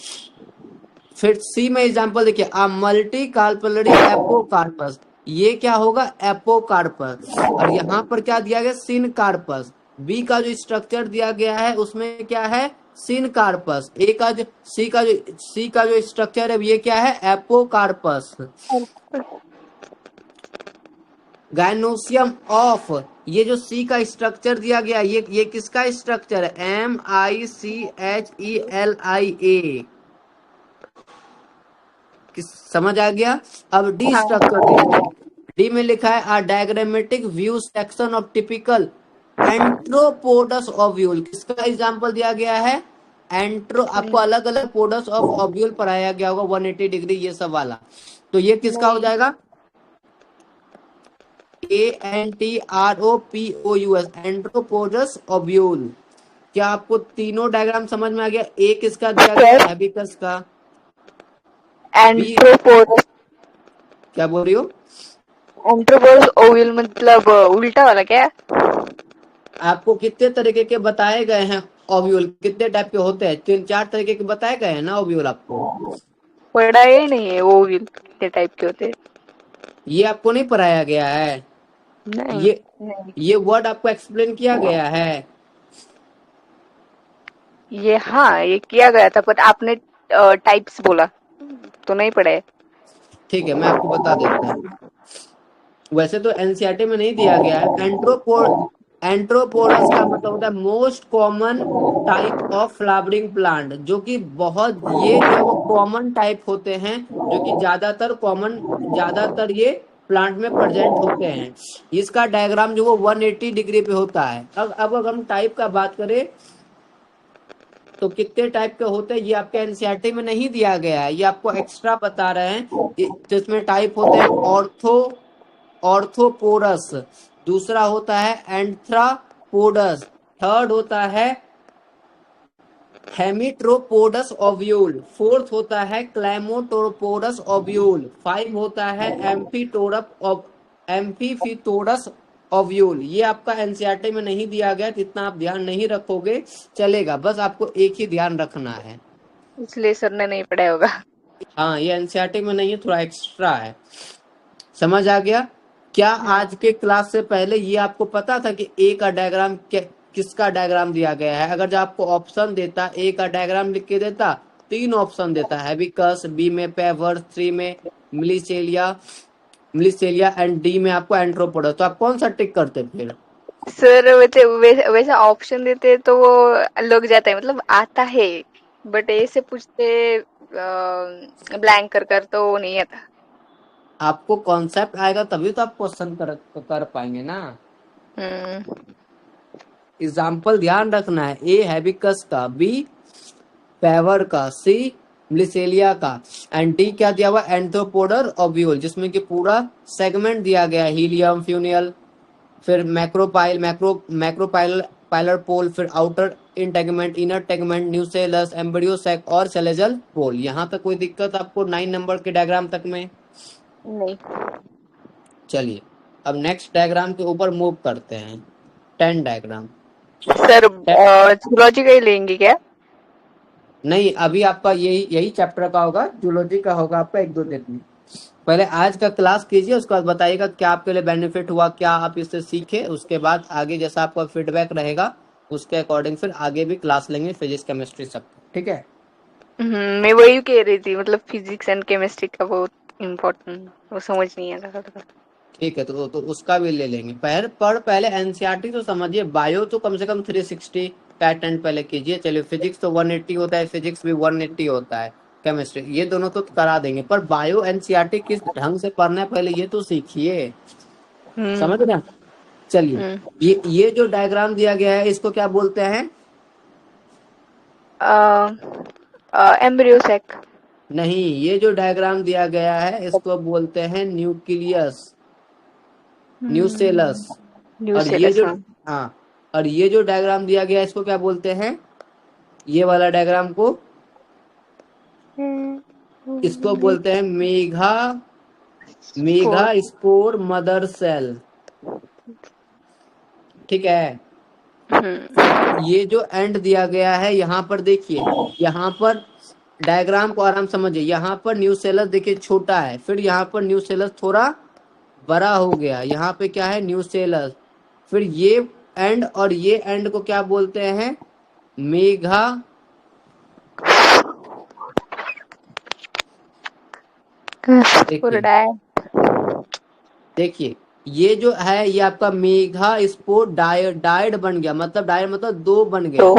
फिर सी में एग्जाम्पल देखिए, अ मल्टी कार्पलरी एपोकार्पस। ये क्या होगा? एपोकार्पस। और यहाँ पर क्या दिया गया? सिन कार्पस। बी का जो स्ट्रक्चर दिया गया है उसमें क्या है? सिनकार्पस। ए का जो सी का जो स्ट्रक्चर है ये क्या है? एपोकार्पस। गायनोसियम ऑफ, ये जो सी का स्ट्रक्चर दिया गया ये किसका स्ट्रक्चर है? MICHELIA। समझ आ गया? अब डी हाँ स्ट्रक्चर देखो। डी में लिखा है a diagrammatic view section of typical anatropous ovule. किसका एग्जांपल दिया गया है? एंट्रो, आपको अलग अलग पोडस ऑफ ओव्यूल पढ़ाया गया होगा 180 डिग्री ये सब वाला। तो ये किसका हो नहीं, जाएगा? ANTROPOUS, anatropous ovule. क्या आपको तीनों डायग्राम समझ में आ गया? ए किसका दिया गया है? हैबिकस का। बी, एंट्रोपोडस। क्या बोल रही हो? एंट्रोपोडस ओविल मतलब उल्टा वाला क्या? आपको कितने तरीके के बताए गए हैं ओव्यूल? कितने टाइप के होते हैं? 3-4 तरीके के बताए गए हैं ना ओव्यूल आपको। पढ़ा ही नहीं है ओविल कितने टाइप के होते हैं। ये आपको नहीं पढ़ाया गया है? नहीं, ये वर्ड आपको एक्सप्लेन किया गया है? ये हाँ ये किया गया था पर आपने टाइप्स बोला तो नहीं पढ़ा है। ठीक है, मैं आपको बता देता हूँ। वैसे तो एनसीईआरटी में नहीं दिया गया है। एंट्रोपोरस का मतलब होता है most common type of flowering plant, जो कि बहुत, ये जो है वो कॉमन टाइप होते हैं, जो कि ज्यादातर ये प्लांट में प्रेजेंट होते हैं। इसका डायग्राम जो वो 180 डिग्री पे होता है। अब अगर हम टाइप का बात करें तो कितने टाइप के होते हैं ये आपके एनसीईआरटी में नहीं दिया गया है, ये आपको एक्स्ट्रा बता रहे हैं। तो इसमें टाइप होते हैं ऑर्थोपोरस, दूसरा होता है एंथ्रापोडस, थर्ड होता है हेमिट्रोपोडस ओव्यूल, फोर्थ होता है क्लैमोटोपोडस ओव्यूल, 5 होता है एम्फीफिटोरस ओव्यूल। ये आपका एनसीईआरटी में नहीं दिया गया, तो इतना आप ध्यान नहीं रखोगे चलेगा, बस आपको एक ही ध्यान रखना है। इसलिए सर ने नहीं पढ़ा होगा। हाँ, ये एनसीईआरटी में नहीं है, थोड़ा एक्स्ट्रा है। समझ आ गया? क्या आज के क्लास से पहले ये आपको पता था कि ए का डायग्राम किसका डायग्राम दिया गया है? अगर जब आपको ऑप्शन देता, ए का डायग्राम लिख के देता, 3 ऑप्शन देता है, हैबिकस, बी में पेवर, 3 में मिलीसेलिया एंड डी में आपको एंट्रोपोडस। तो आप कौन सा टिक करते फिर? सर वैसा ऑप्शन देते तो वो लग जाता है मतलब आता है, बट ऐसे पूछते ब्लैंक कर तो नहीं आता। आपको कॉन्सेप्ट आएगा तभी तो आप क्वेश्चन कर पाएंगे ना। हम्म। एग्जाम्पल ध्यान रखना है। ए हैबिकस का, बी पेवर का, सी मिलिसेलिया का, एंड डी क्या दिया हुआ? एंथ्रोपोडर ओव्यूल, जिसमें कि पूरा सेगमेंट दिया गया है, हीलियम, फ्यूनियल, फिर मैक्रोपाइलर पाइलर पोल, फिर outer integument, inner tegument, nucellus, embryo sac और सेलेजल पोल। यहाँ तक कोई दिक्कत आपको 9 नंबर के डायग्राम तक में? नहीं चलिए अब नेक्स्ट डायग्राम के ऊपर मूव करते हैं। 10 डायग्राम। सर, जूलॉजी का ही लेंगे क्या? नहीं, अभी आपका यही चैप्टर का होगा, जूलॉजी का होगा आपका 1-2 दिन में। पहले आज का क्लास कीजिए, उसके बाद बताइएगा क्या आपके लिए बेनिफिट हुआ, क्या आप इससे सीखे। उसके बाद आगे जैसा आपका फीडबैक रहेगा उसके अकॉर्डिंग फिर आगे भी क्लास लेंगे, फिजिक्स केमिस्ट्री सब। ठीक है? मैं वही कह रही थी मतलब फिजिक्स एंड केमिस्ट्री का बहुत इम्पोर्टेंट, वो समझ नहीं आता था। ठीक है, तो उसका भी ले लेंगे। पहले एनसीईआरटी तो समझिए, बायो तो कम से कम 360 का अटेंड पहले कीजिए। चलिए, फिजिक्स तो 180 होता है, फिजिक्स भी 180 होता है, केमिस्ट्री ये दोनों तो करा देंगे, पर बायो एनसीईआरटी किस ढंग से पढ़ना है पहले ये तो सीखिए। हम्म। समझ रहे हैं? चलिए, हम्म। ये जो डायग्राम दिया गया है इसको क्या बोलते हैं? Embryo sac. नहीं, ये जो डायग्राम दिया गया है इसको बोलते हैं न्यूक्लियस, न्यूसेलस। और ये न्यूसेलस, जो, हाँ। हाँ, और ये जो डायग्राम दिया गया है इसको क्या बोलते हैं? ये वाला डायग्राम को, इसको बोलते हैं मेगा स्पोर मदर सेल। ठीक है? ये जो एंड दिया गया है यहाँ पर देखिए, यहाँ पर डायग्राम को आराम समझिए। यहाँ पर न्यूसेलस देखिए छोटा है, फिर यहाँ पर न्यूसेलस थोड़ा बड़ा हो गया, यहाँ पे क्या है? न्यूसेलस। फिर ये एंड और ये एंड को क्या बोलते हैं? मेगा पूरा देखिए देखिए, ये जो है ये आपका मेगा स्पोर डायड बन गया, मतलब डायड मतलब दो बन गया। तो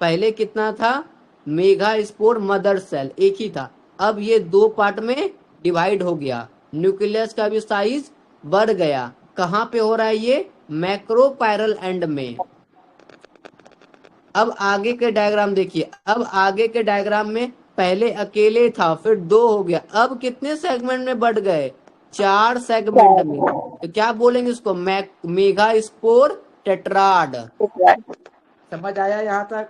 पहले कितना था, मेगा स्पोर मदर सेल एक ही था, अब ये दो पार्ट में डिवाइड हो गया, न्यूक्लियस का भी साइज बढ़ गया। कहाँ पे हो रहा है ये, मैक्रोपायरल एंड में। अब आगे के डायग्राम देखिए, अब आगे के डायग्राम में पहले अकेले था, फिर दो हो गया, अब कितने सेगमेंट में बढ़ गए, 4 सेगमेंट में। तो क्या बोलेंगे इसको, मेगा स्पोर टेट्राड। समझ आया यहाँ तक।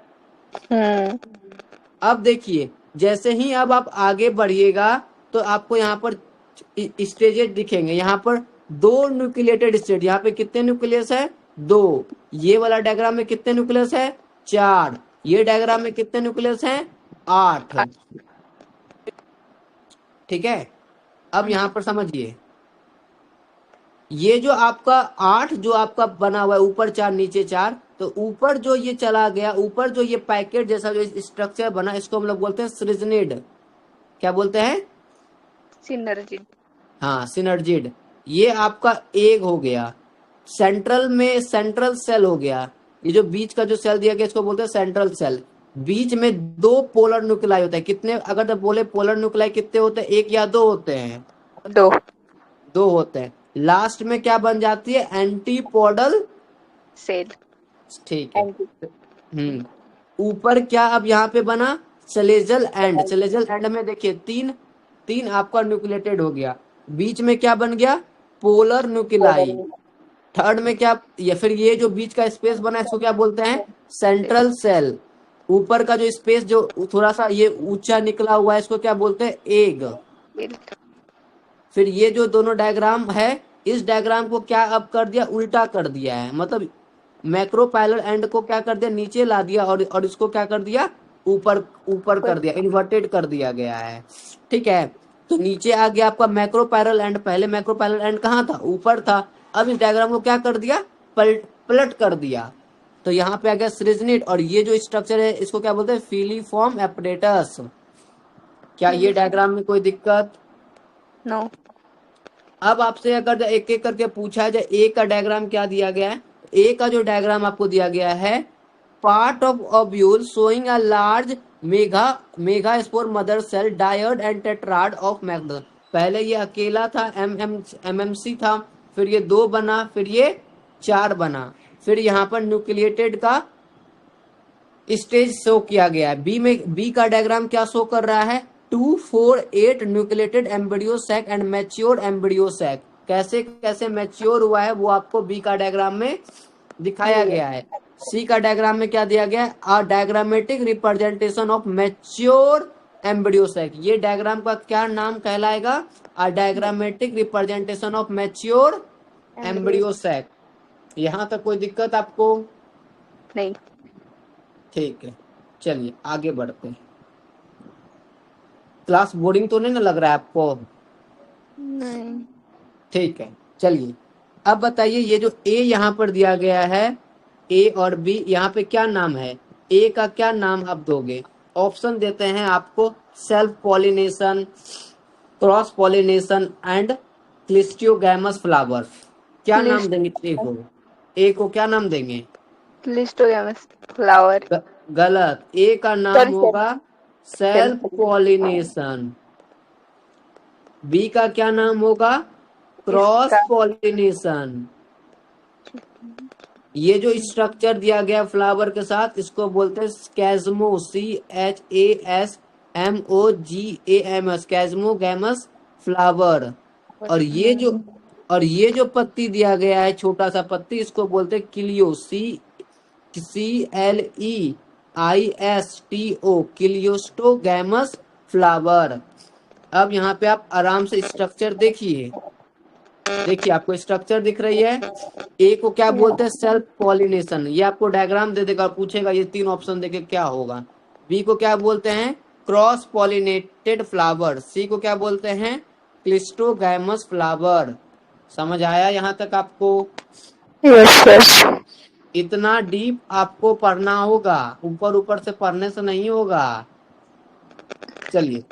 अब देखिए, जैसे ही अब आप आगे बढ़िएगा तो आपको यहाँ पर स्टेजेस दिखेंगे। यहाँ पर दो न्यूक्लिएटेड स्टेट, यहाँ पे कितने न्यूक्लियस है, दो। ये वाला डायग्राम में कितने न्यूक्लियस है, 4। ये डायग्राम में कितने न्यूक्लियस हैं, 8। ठीक है, अब यहाँ पर समझिए, ये जो आपका 8 जो आपका बना हुआ है, ऊपर 4 नीचे 4, तो ऊपर जो ये चला गया, ऊपर जो ये पैकेट जैसा जो स्ट्रक्चर बना, इसको हम लोग बोलते हैं सिरिजनिड। क्या बोलते हैं, सिनर्जिड। हाँ सिनर्जिड। ये आपका एग हो गया, सेंट्रल में सेंट्रल सेल हो गया। ये जो बीच का जो सेल दिया गया इसको बोलते हैं सेंट्रल सेल। बीच में दो पोलर न्यूक्लियाई होते हैं, कितने, अगर तो बोले पोलर न्यूक्लियाई कितने होते हैं, एक या दो होते हैं, दो दो होते हैं। लास्ट में क्या बन जाती है, एंटीपोडल सेल। ठीक है। ऊपर क्या अब यहाँ पे बना, सेलेजल एंड। सेलेजल एंड में देखिए तीन तीन आपका न्यूक्लिएटेड हो गया। बीच में क्या बन गया, पोलर न्यूक्लियाई। थर्ड में क्या, या फिर ये जो बीच का स्पेस बना है इसको क्या बोलते हैं, सेंट्रल सेल। ऊपर का जो स्पेस जो थोड़ा सा ये ऊंचा निकला हुआ है इसको क्या बोलते हैं, एग। फिर ये जो दोनों डायग्राम है, इस डायग्राम को क्या अब कर दिया, उल्टा कर दिया है, मतलब मैक्रोपाइलर एंड को क्या कर दिया, नीचे ला दिया, और इसको क्या कर दिया, ऊपर ऊपर कर दिया, इन्वर्टेड कर दिया गया है। ठीक है, तो नीचे आ गया आपका मैक्रोपाइलर एंड। पहले मैक्रोपाइलर एंड कहाँ था, ऊपर था। अब इस डायग्राम को क्या कर दिया, पलट कर दिया, तो यहाँ पे आ गया सिरिजनिड। और ये जो स्ट्रक्चर है इसको क्या बोलते हैं, फिलीफॉर्म एपरेटस। क्या ये डायग्राम में कोई दिक्कत, नो। अब आपसे अगर एक एक करके पूछा जाए, ए का डायग्राम क्या दिया गया है, ए का जो डायग्राम आपको दिया गया है, part of ovule showing a large mega spore mother cell dyad and tetrad of मैगड। पहले ये अकेला था, एमएमसी था, फिर ये दो बना, फिर ये 4 बना, फिर यहाँ पर न्यूक्लिएटेड का स्टेज शो किया गया है। बी का डायग्राम क्या शो कर रहा है, 2, 4, 8 nucleated embryo sac and mature embryo sac. कैसे कैसे मैच्योर हुआ है वो आपको बी का डायग्राम में दिखाया गया है। सी का डायग्राम में क्या दिया गया है, a diagrammatic representation of mature embryo sac. ये डायग्राम का क्या नाम कहलाएगा, a diagrammatic representation of mature embryo sac. यहाँ तक कोई दिक्कत आपको, नहीं। ठीक है, चलिए आगे बढ़ते हैं। क्लास बोरिंग तो नहीं ना लग रहा है आपको, नहीं। ठीक है, चलिए अब बताइए, ये जो ए यहाँ पर दिया गया है, ए और बी, यहाँ पे क्या नाम है, ए का क्या नाम आप दोगे, ऑप्शन देते हैं आपको, self pollination, cross pollination and cleistogamous flower. क्या नाम देंगे ए को क्या नाम देंगे, क्लिस्टोगैमस फ्लावर। गलत, ए का नाम होगा सेल्फ पॉलिनेशन। बी का क्या नाम होगा, क्रॉस पॉलिनेशन। ये जो स्ट्रक्चर दिया गया फ्लावर के साथ इसको बोलते हैं कैजमो, CHASMOGAMS, कैजमोगैमस फ्लावर। और ये जो पत्ती दिया गया है, छोटा सा पत्ती, इसको बोलते हैं किलियो, CLEISTO, किलियोस्टोगैमस फ्लावर। अब यहाँ पे आप आराम से स्ट्रक्चर देखिए, आपको स्ट्रक्चर दिख रही है। ए को क्या बोलते हैं, सेल्फ पॉलिनेशन, ये आपको डायग्राम दे देगा, पूछेगा ये 3 ऑप्शन देके क्या होगा। बी को क्या बोलते हैं, क्रॉस पॉलिनेटेड फ्लावर। सी को क्या बोलते हैं, क्लिस्टोगैमस फ्लावर। समझ आया यहाँ तक आपको, यस यस। इतना डीप आपको पढ़ना होगा, ऊपर ऊपर से पढ़ने से नहीं होगा। चलिए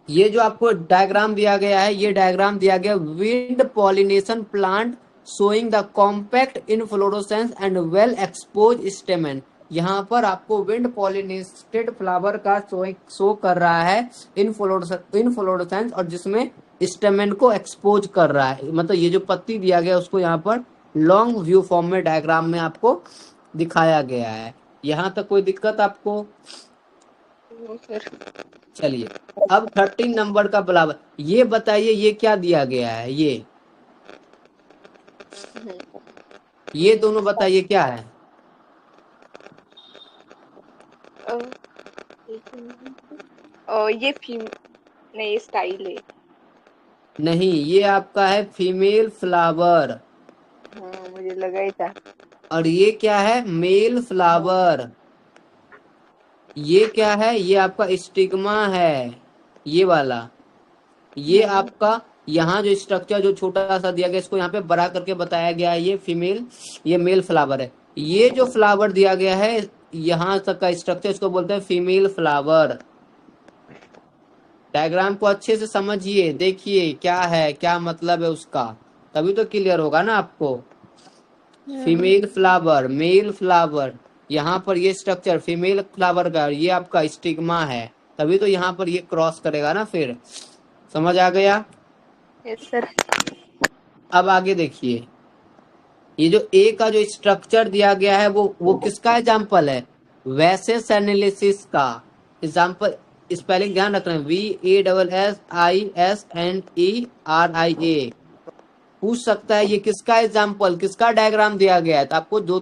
ये जो आपको डायग्राम दिया गया है, ये डायग्राम दिया गया wind pollination plant showing the compact inflorescence and well expose स्टेमन। यहाँ पर आपको विंड पॉलिनेटेड फ्लावर का शो कर रहा है इनफ्लोरेसेंस, और जिसमें स्टेमन को एक्सपोज कर रहा है, मतलब ये जो पत्ती दिया गया उसको यहाँ पर लॉन्ग व्यू फॉर्म में डायग्राम में आपको दिखाया गया है। यहाँ तक कोई दिक्कत आपको? सर। चलिए, अब 13 नंबर का बराबर, ये बताइए ये क्या दिया गया है? ये दोनों बताइए क्या है? ये नहीं, स्टाइल है। नहीं, ये आपका है फीमेल फ्लावर। हाँ, मुझे लगा ही था। और ये क्या है? Male flower. ये क्या है? ये आपका स्टिग्मा है, ये वाला। ये आपका यहाँ जो स्ट्रक्चर जो छोटा सा दिया गया, इसको यहाँ पे बड़ा करके बताया गया है, ये फीमेल, ये मेल फ्लावर है। ये जो फ्लावर दिया गया है यहाँ तक का स्ट्रक्चर, इसको बोलते हैं फीमेल फ्लावर। डायग्राम को अच्छे से समझिए, देखिए क्या है, क्या मतलब है उसका, तभी तो क्लियर होगा ना आपको। फीमेल फ्लावर, मेल फ्लावर, यहाँ पर ये स्ट्रक्चर फीमेल फ्लावर का, ये आपका स्टिग्मा है, तभी तो यहाँ पर ये क्रॉस करेगा ना। फिर समझ आ गया? Yes sir. अब आगे देखिए, ये जो ए का जो स्ट्रक्चर दिया गया है वो किसका एग्जाम्पल है? वैसेस एनालिसिस का एग्जाम्पल। स्पेलिंग ध्यान रखना है, VASSISNERIA। पूछ सकता है ये किसका एग्जाम्पल, किसका डायग्राम दिया गया है, तो आपको दो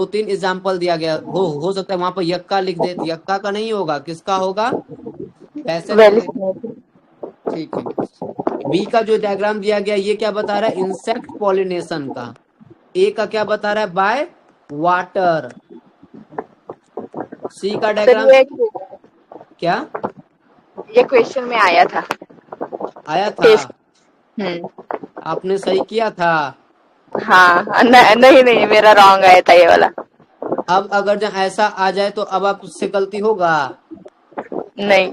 तीन एग्जाम्पल दिया गया हो सकता है वहां पर यक्का लिख दे, यक्का का नहीं होगा, किसका होगा? वैसे ठीक है। बी का जो डायग्राम दिया गया, ये क्या बता रहा है? इंसेक्ट पॉलिनेशन का। ए का क्या बता रहा है? By water. सी का सर डायग्राम क्या ये क्वेश्चन में आया था। आया था? टेस्ट। आपने सही किया था। हाँ, नहीं नहीं, मेरा रॉन्ग आया था ये वाला। अब अगर जब ऐसा आ जाए तो अब आप उससे गलती होगा? नहीं,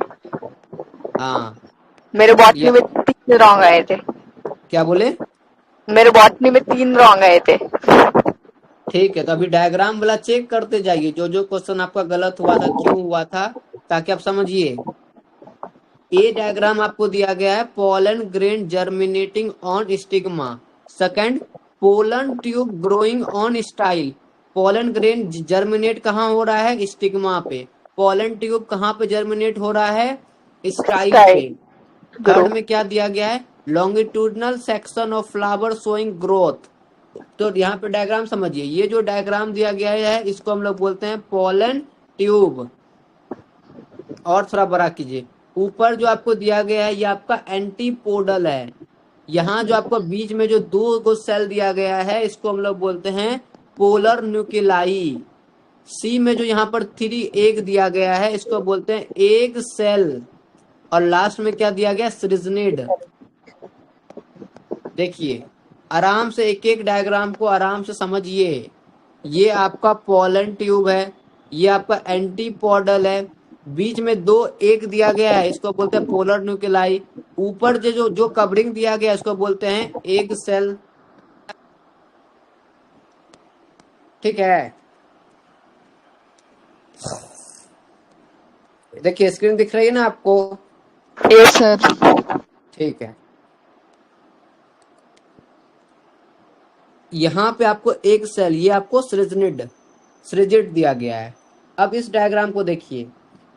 हाँ। मेरे बॉटनी या में 3 रॉन्ग आए थे। क्या बोले? मेरे बॉटनी में 3 रॉन्ग आए थे। ठीक है, तो अभी डायग्राम वाला चेक करते जाइए, जो जो क्वेश्चन आपका गलत हुआ था, क्यों हुआ था, ताकि आप समझिए। ए डायग्राम आपको दिया गया है, pollen grain germinating on stigma. Second, pollen tube growing on style. Pollen grain germinate कहाँ हो रहा है? स्टिग्मा पे। पोलन ट्यूब कहाँ पे जर्मिनेट हो रहा है? स्टाइल स्टाइल पे। ग्रो। थर्ड में क्या दिया गया है? Longitudinal section of flower showing growth. तो यहाँ पे डायग्राम समझिए, ये जो डायग्राम दिया गया है इसको हम लोग बोलते हैं पोलन ट्यूब। और थोड़ा बड़ा कीजिए, ऊपर जो आपको दिया गया है ये आपका एंटीपोडल है। यहाँ जो आपको बीच में जो 2 गो सेल दिया गया है इसको हम लोग बोलते हैं पोलर न्यूक्लियाई। सी में जो यहाँ पर 3 एग दिया गया है इसको बोलते हैं एग सेल। और लास्ट में क्या दिया गया? सृजनिड। देखिए, आराम से एक एक डायग्राम को आराम से समझिए। ये आपका पोलन ट्यूब है, ये आपका एंटीपोडल है, बीच में 2 एग दिया गया है, इसको बोलते हैं पोलर न्यूक्लियाई। ऊपर जो जो कवरिंग दिया गया है इसको बोलते हैं एग सेल। ठीक है, देखिए स्क्रीन दिख रही है ना आपको? Yes sir. ठीक है, यहाँ पे आपको एक सेल, ये आपको सृजिड दिया गया है। अब इस डायग्राम को देखिए,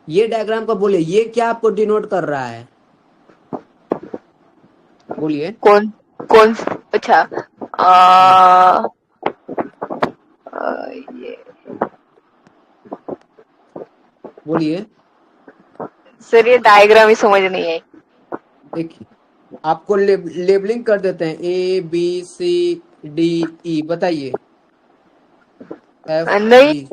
ये डायग्राम को बोलिए, ये क्या आपको डिनोट कर रहा है? बोलिए। कौन कौन अच्छा, ये बोलिए। सर, ये डायग्राम ही समझ नहीं आई। देखिए, आपको लेबलिंग कर देते हैं, ABCDE, बताइए। FG। नहीं,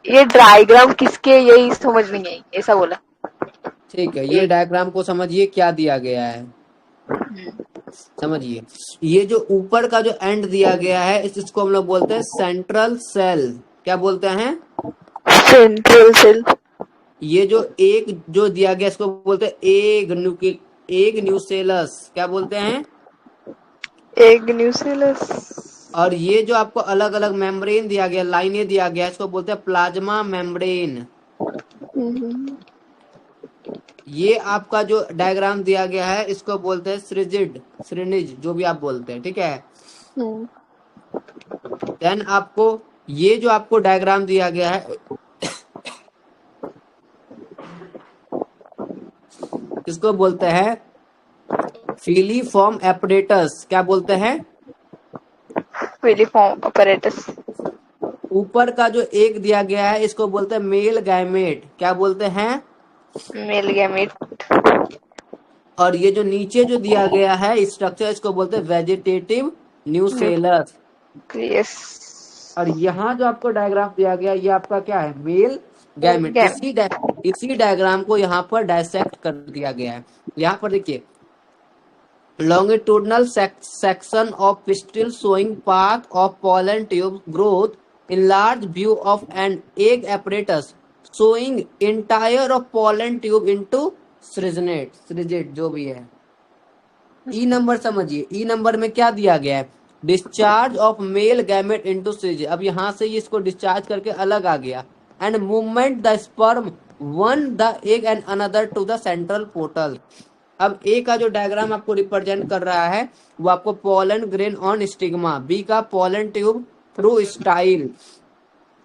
ये डायग्राम किसके, यही समझ नहीं आई, ऐसा बोला। ठीक है, ये डायग्राम को समझिए क्या दिया गया है, समझिए। ये जो ऊपर का जो एंड दिया गया है इसको हम लोग बोलते हैं सेंट्रल सेल। क्या बोलते हैं? Central cell. ये जो एक जो दिया गया इसको बोलते हैं एग न्यूसेलस, क्या बोलते हैं? Egg nucellus. और ये जो आपको अलग अलग मेम्ब्रेन दिया गया, लाइनें दिया गया, इसको बोलते हैं प्लाज्मा मेम्ब्रेन। ये आपका जो डायग्राम दिया गया है इसको बोलते हैं श्रिनिज, जो भी आप बोलते हैं, ठीक है। देन आपको ये जो आपको डायग्राम दिया गया है इसको बोलते हैं फिलीफॉर्म एपरेटस, क्या बोलते हैं? Filiform apparatus. ऊपर का जो एक दिया गया है इसको बोलते हैं मेल गैमेट, क्या बोलते हैं? Male gamete. और ये जो नीचे जो दिया गया है स्ट्रक्चर इसको बोलते हैं वेजिटेटिव न्यूसेलस। न्यूक्लियस। और यहाँ जो आपको डायग्राम दिया गया ये आपका क्या है? Male gamete. इसी डायग्राम को यहाँ पर डायसेक्ट कर दिया गया है। यहाँ पर देखिए, longitudinal section of pistil showing path of pollen tube growth, enlarged view of an egg apparatus showing entire of pollen tube into श्रिजनेट जो भी है। ई नंबर समझिए, ई नंबर में क्या दिया गया है? Discharge of male gamete into synergid. अब यहाँ से इसको डिस्चार्ज करके अलग आ गया। And movement the sperm one the egg and another to the central portal. अब ए का जो डायग्राम आपको रिप्रेजेंट कर रहा है वो आपको pollen grain on stigma, B का pollen tube through style,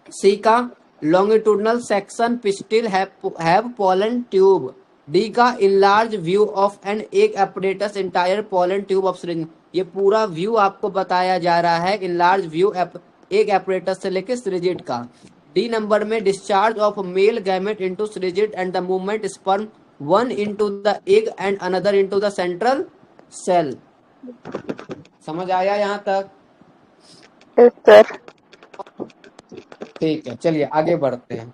C का longitudinal section pistil have pollen tube, D का enlarge view of an egg apparatus entire pollen tube of सिरिंज। ये पूरा व्यू आपको बताया जा रहा है इनलार्ज व्यू एग एपरेटस से लेके सिरिजिड का। डी नंबर में discharge of male gamete into synergid and the movement sperm one into the egg and another into the central cell. समझ आया यहाँ तक? सर। ठीक है, चलिए आगे बढ़ते हैं।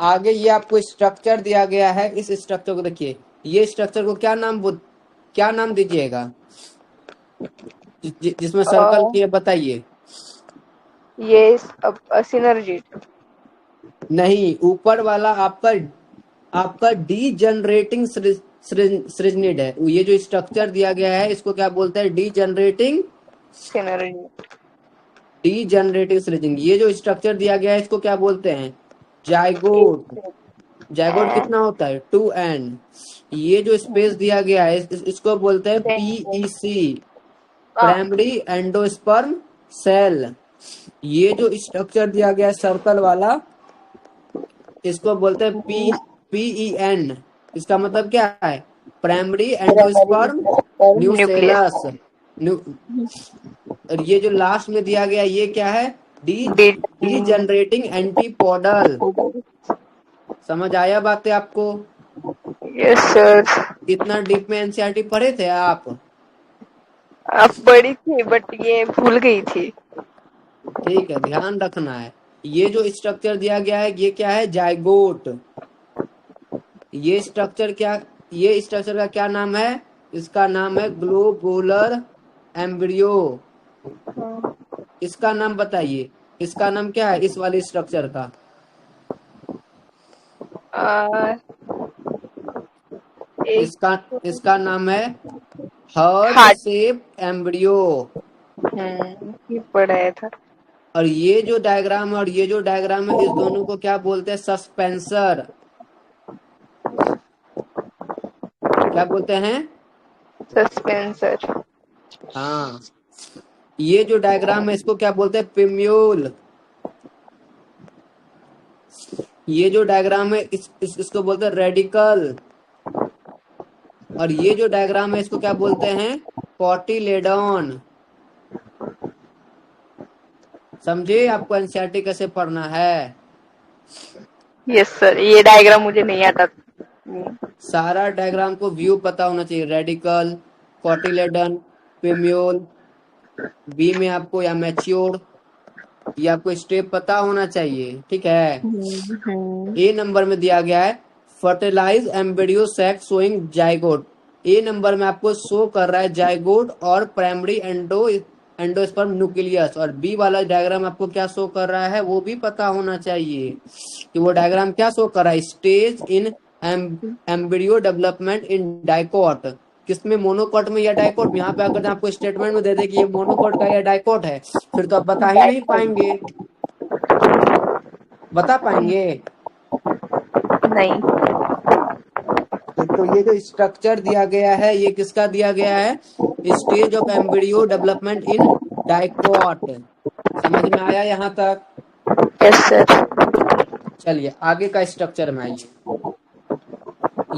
आगे ये आपको स्ट्रक्चर दिया गया है, इस स्ट्रक्चर को देखिए। ये स्ट्रक्चर को क्या नाम दीजिएगा जिसमें सर्कल किए, बताइए। ये सिनर्जिड। नहीं, ऊपर वाला आपका डीजनरेटिंग सृजनिड है। ये जो स्ट्रक्चर दिया गया है इसको क्या बोलते हैं? डीजनरेटिंग सृजनिड। ये जो स्ट्रक्चर दिया गया है इसको क्या बोलते हैं? जाइगोट। जाइगोट कितना होता है? 2n। ये जो स्पेस दिया गया है इसको बोलते हैं पीईसी, प्राइमरी एंडोस्पर्म सेल। ये जो स्ट्रक्चर दिया गया है सर्कल वाला इसको बोलते हैं पीईएन। इसका मतलब क्या है? Primary endosperm nucleus. और ये जो लास्ट में दिया गया ये क्या है? D generating antipodal. समझ आया बातें आपको? Yes sir. इतना डीप में एनसीईआरटी पढ़े थे आप पढ़ी थी बट ये भूल गई थी। ठीक है, ध्यान रखना है। ये जो स्ट्रक्चर दिया गया है ये क्या है? जाइगोट। ये स्ट्रक्चर का क्या नाम है? इसका नाम है ग्लोबुलर एम्ब्रियो। इसका नाम बताइए, इसका नाम क्या है इस वाले स्ट्रक्चर का? इसका नाम है हार्ट शेप एम्ब्रियो। ये पढ़ाया था। और ये जो डायग्राम है इस दोनों को क्या बोलते हैं? सस्पेंसर। क्या बोलते हैं? सस्पेंसर। हाँ, ये जो डायग्राम है इसको क्या बोलते हैं? पिम्यूल। ये जो डायग्राम है इसको बोलते हैं रेडिकल। और ये जो डायग्राम है इसको क्या बोलते हैं? कोटिलेडॉन। समझे आपको एनसीईआरटी कैसे पढ़ना है? Yes sir. ये डायग्राम मुझे नहीं आता। सारा डायग्राम को व्यू पता होना चाहिए। Radical, cotyledon, पिम्यूल। बी में आपको या मैच्योर, ये आपको स्टेप पता होना चाहिए, ठीक है। ए नंबर में दिया गया है fertilise embryo sac showing zygote. A number में आपको शो कर रहा है जाइगोट और प्राइमरी एंडोस्पर्म न्यूक्लियस। और बी वाला डायग्राम आपको क्या शो कर रहा है वो भी पता होना चाहिए कि वो डायग्राम क्या शो कर रहा है। Stage in embryo development in dicot, किसमें, मोनोकोट में या डाइकोट में। यहाँ पे अगर आपको स्टेटमेंट में दे दे कि ये मोनोकोट का या डाइकोट है, फिर तो आप बता ही नहीं पाएंगे। बता पाएंगे? नहीं। तो ये जो स्ट्रक्चर दिया गया है ये किसका दिया गया है? Stage of embryo development in dicot. समझ में आया यहाँ तक? Yes sir. चलिए आगे का स्ट्रक्चर में आइए।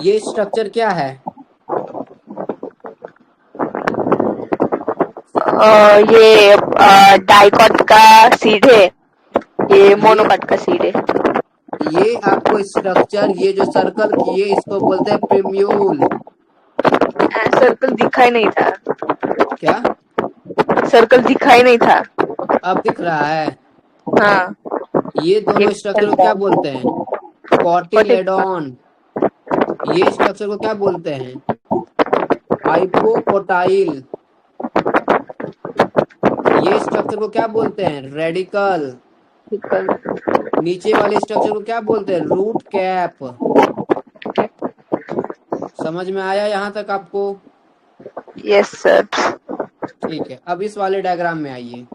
ये स्ट्रक्चर क्या है? ये डाइकॉट का सीड है, ये मोनोकॉट का सीड है। ये आपको स्ट्रक्चर, ये जो सर्कल किए इसको बोलते हैं प्रिम्यूल। सर्कल दिखाई नहीं था। क्या? सर्कल दिखाई नहीं था। अब दिख रहा है? हाँ। ये दोनों स्ट्रक्चर को क्या बोलते हैं? कॉटिलेडॉन। ये स्ट्रक्चर को क्या बोलते हैं? हाइपोकोटाइल। ये स्ट्रक्चर को क्या बोलते हैं? रेडिकल। नीचे वाले स्ट्रक्चर को क्या बोलते हैं? Root cap. समझ में आया यहाँ तक आपको? Yes sir. ठीक है, अब इस वाले डायग्राम में आइए।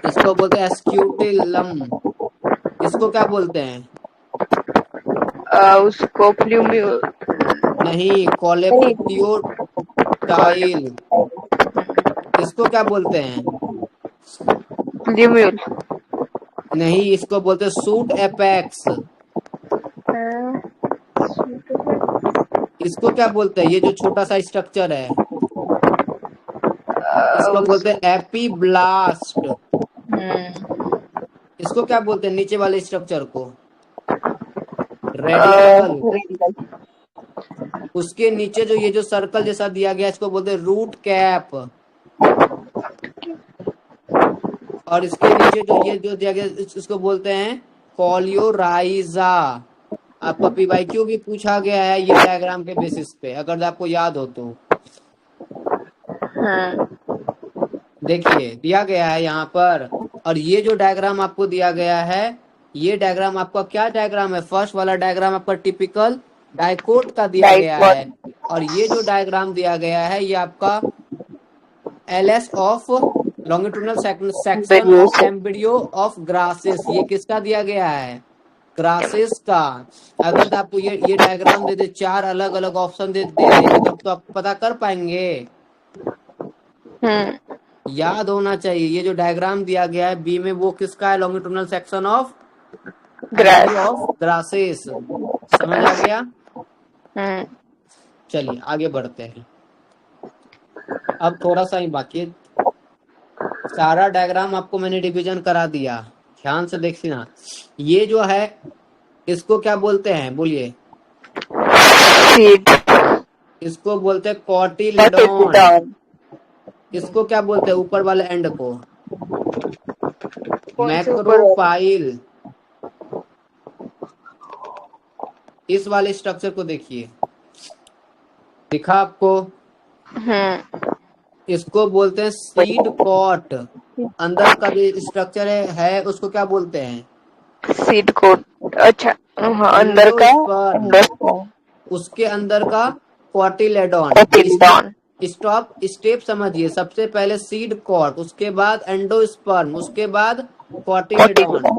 इसको बोलते हैं स्क्यूटेलम। इसको क्या बोलते हैं? उसको प्लूम्यूल नहीं, कोलेप्टियोटाइल। इसको क्या बोलते हैं? प्लूम्यूल नहीं, इसको बोलते हैं सूट एपेक्स। इसको क्या बोलते हैं? ये जो छोटा सा स्ट्रक्चर है इसको बोलते हैं एपीब्लास्ट। इसको क्या बोलते हैं? नीचे वाले स्ट्रक्चर को रेडिकल। उसके नीचे जो ये जो सर्कल जैसा दिया गया इसको बोलते हैं रूट कैप। और इसके नीचे जो ये जो दिया गया इसको बोलते हैं कोलियोराइजा। आपका पीवाईक्यू भी पूछा गया है ये डायग्राम के बेसिस पे, अगर आपको याद हो तो। देखिए दिया गया है यहाँ पर। और ये जो डायग्राम आपको दिया गया है ये डायग्राम आपका क्या डायग्राम है? फर्स्ट वाला डायग्राम आपका टिपिकल डाइकोट का दिया गया है। और ये जो डायग्राम दिया गया है ये आपका LS of longitudinal section of embryo of grasses. ये किसका दिया गया है? ग्रासेस का। अगर आपको ये डायग्राम दे दे, चार अलग अलग ऑप्शन दे दे तब तो आप पता कर पाएंगे। याद होना चाहिए ये जो डायग्राम दिया गया है बी में वो किसका है? Longitudinal section of grasses. समझ आ गया? चलिए आगे बढ़ते हैं। अब थोड़ा सा ही बाकी है। सारा डायग्राम आपको मैंने डिवीजन करा दिया, ध्यान से देखिए ना। ये जो है इसको क्या बोलते हैं? बोलिए। इसको बोलते हैं कॉटिलेडॉन। इसको क्या बोलते हैं? ऊपर वाले एंड को मैक्रोपाइल। इस वाले स्ट्रक्चर को देखिए, दिखा आपको? इसको बोलते हैं सीड कॉट। अंदर का जो स्ट्रक्चर है उसको क्या बोलते हैं? Seed coat. अच्छा हाँ, अंदर का एंडोस्पर्म। उसके अंदर का कॉटिलेडॉन। स्टॉप स्टेप समझिए। सबसे पहले सीड कॉट, उसके बाद एंडोस्पर्म, उसके बाद कॉटिलेडॉन।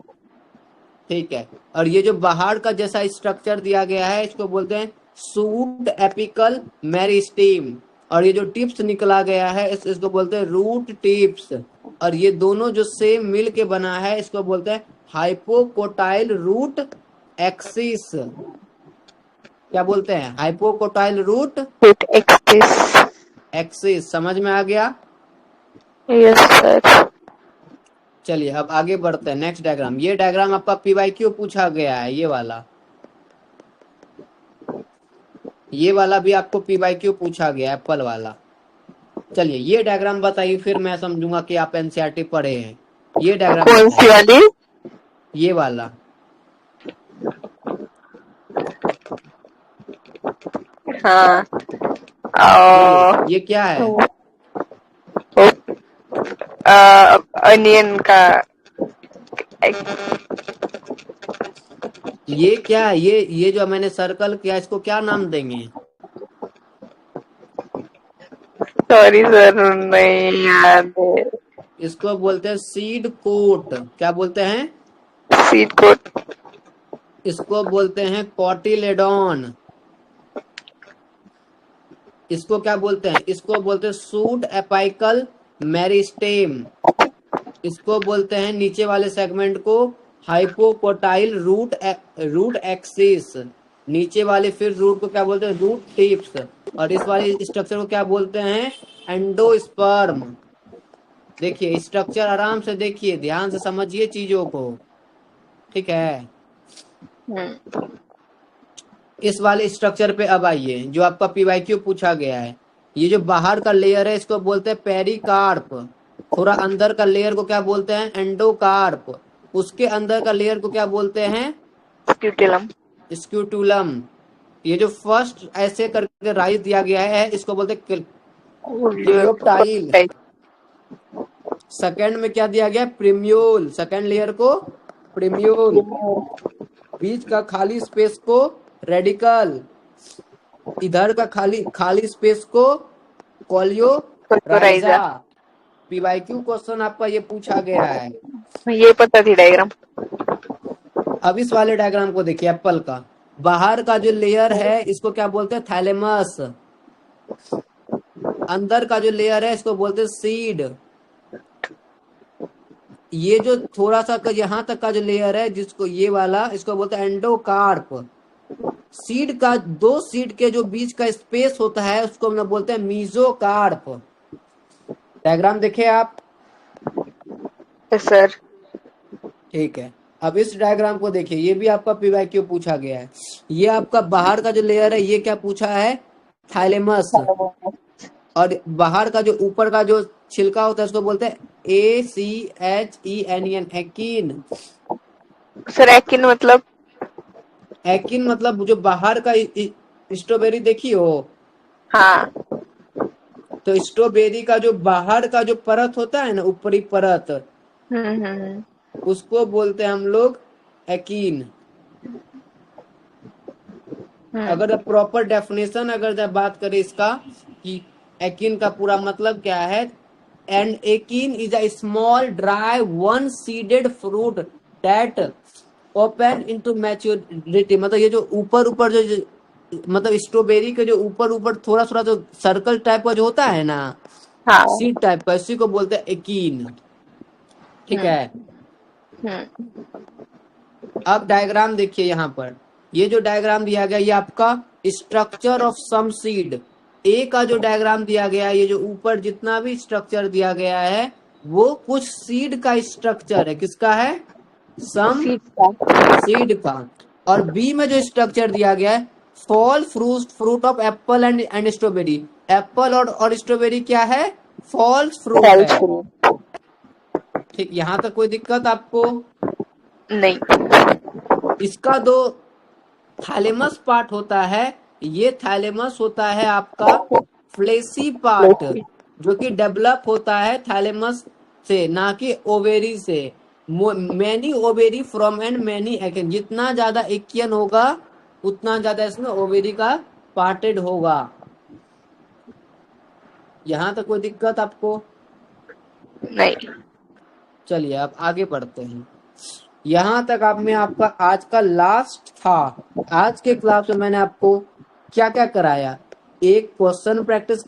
ठीक है। और ये जो बाहर का जैसा स्ट्रक्चर दिया गया है इसको बोलते हैं सूट एपिकल मेरिस्टीम। और ये जो टिप्स निकला गया है इसको बोलते हैं रूट टिप्स। और ये दोनों जो सेम मिल के बना है इसको बोलते हैं हाइपोकोटाइल रूट एक्सिस। क्या बोलते हैं? Hypocotyl root axis. समझ में आ गया? Yes sir. चलिए अब आगे बढ़ते हैं। नेक्स्ट डायग्राम, ये डायग्राम आपका पीवाईक्यू पूछा गया है। ये वाला भी आपको पीवाईक्यू पूछा गया है, एप्पल वाला। चलिए ये डायग्राम बताइए, फिर मैं समझूंगा कि आप एनसीईआरटी पढ़े हैं। ये डायग्राम कौन सी वाली? ये वाला। हाँ। ये क्या है? अनियन का ये क्या है? ये जो मैंने सर्कल किया इसको क्या नाम देंगे? सॉरी सर, नहीं याद है। इसको बोलते हैं सीड कोट। क्या बोलते हैं? Seed coat. इसको बोलते हैं कॉटिलेडॉन। इसको क्या बोलते हैं? इसको बोलते हैं सूड एपाइकल मेरिस्टेम। इसको बोलते हैं नीचे वाले सेगमेंट को हाइपोकोटाइल रूट एक्सिस। नीचे वाले फिर रूट को क्या बोलते हैं? Root tips. और इस वाले स्ट्रक्चर को क्या बोलते हैं? एंडोस्पर्म। देखिए स्ट्रक्चर आराम से देखिए, ध्यान से समझिए चीजों को, ठीक है। इस वाले स्ट्रक्चर पे अब आइए, जो आपका पीवाईक्यू पूछा गया है। ये जो बाहर का लेयर है इसको बोलते हैं पेरिकार्प। थोड़ा अंदर का लेयर को क्या बोलते हैं? एंडोकार्प। उसके अंदर का लेयर को क्या बोलते हैं? स्क्यूटेलम। स्क्यूटुलम। ये जो फर्स्ट ऐसे करके राइज दिया गया है इसको बोलते हैं क्लियोप्टाइल। सेकंड में क्या दिया गया? प्रीम्यूल। सेकंड लेयर को प्रीम्यूल। बीच का खाली स्पेस को रेडिकल। इधर का खाली खाली स्पेस को कोलियोराइजा। पीवाईक्यू क्वेश्चन आपका ये पूछा गया है। ये पता थी डायग्राम। अब इस वाले डायग्राम को देखिए एप्पल का। बाहर का जो लेयर है इसको क्या बोलते हैं? थैलेमस। अंदर का जो लेयर है इसको बोलते हैं सीड। ये जो थोड़ा सा यहाँ तक का जो लेयर है जिसको ये वाला इसको बोलते हैं एंडोकार्प। सीड का दो सीड के जो बीच का स्पेस होता है उसको हम लोग बोलते हैं मीजोकार्प। डायग्राम देखे आप? सर ठीक है। अब इस डायग्राम को देखिए, ये भी आपका पीवाईक्यू पूछा गया है। ये आपका बाहर का जो लेयर है ये क्या पूछा है? थाइलेमस। और बाहर का जो ऊपर का जो छिलका होता है उसको बोलते हैं ACHENEN, एकीन। सर एक्टिन मतलब? एकीन मतलब जो बाहर का स्ट्रॉबेरी देखी हो, हाँ। तो स्ट्रॉबेरी का जो बाहर का जो परत होता है ना, ऊपरी परत, उसको बोलते हैं हम लोग एकीन। अगर प्रॉपर डेफिनेशन अगर जब बात करें इसका कि एकीन का पूरा मतलब क्या है, and achene is a small dry one seeded fruit that open into maturity. मतलब ये जो ऊपर ऊपर जो मतलब स्ट्रॉबेरी के जो ऊपर ऊपर थोड़ा थोड़ा जो सर्कल टाइप का जो होता है ना, हाँ। सीड टाइप का, इसी को बोलते हैं एकीन, ठीक है। अब डायग्राम देखिए यहाँ पर। ये जो डायग्राम दिया गया ये आपका स्ट्रक्चर ऑफ सम सीड। ए का जो डायग्राम दिया गया है, ये जो ऊपर जितना भी स्ट्रक्चर दिया गया है वो कुछ सीड का स्ट्रक्चर है। किसका है? सम सीड का। और बी में जो स्ट्रक्चर दिया गया है fall fruit of Apple and strawberry. Apple और स्ट्रॉबेरी क्या है? फॉल्स फ्रूट है। ठीक, यहाँ तक कोई दिक्कत आपको? नहीं। इसका दो थैलेमस पार्ट होता है। ये थैलेमस होता है आपका फ्लेसी पार्ट, जो कि डेवलप होता है थैलेमस से, ना कि ओवेरी से। Many ovary from and many acne. जितना ज्यादा एक्यन होगा उतना ज्यादा इसमें ओवेरी का पार्टेड होगा। यहाँ तक कोई दिक्कत आपको? नहीं। चलिए अब आगे बढ़ते हैं। यहाँ तक आप में आपका आज का लास्ट था। आज के क्लास में मैंने आपको क्या क्या कराया? एक क्वेश्चन प्रैक्टिस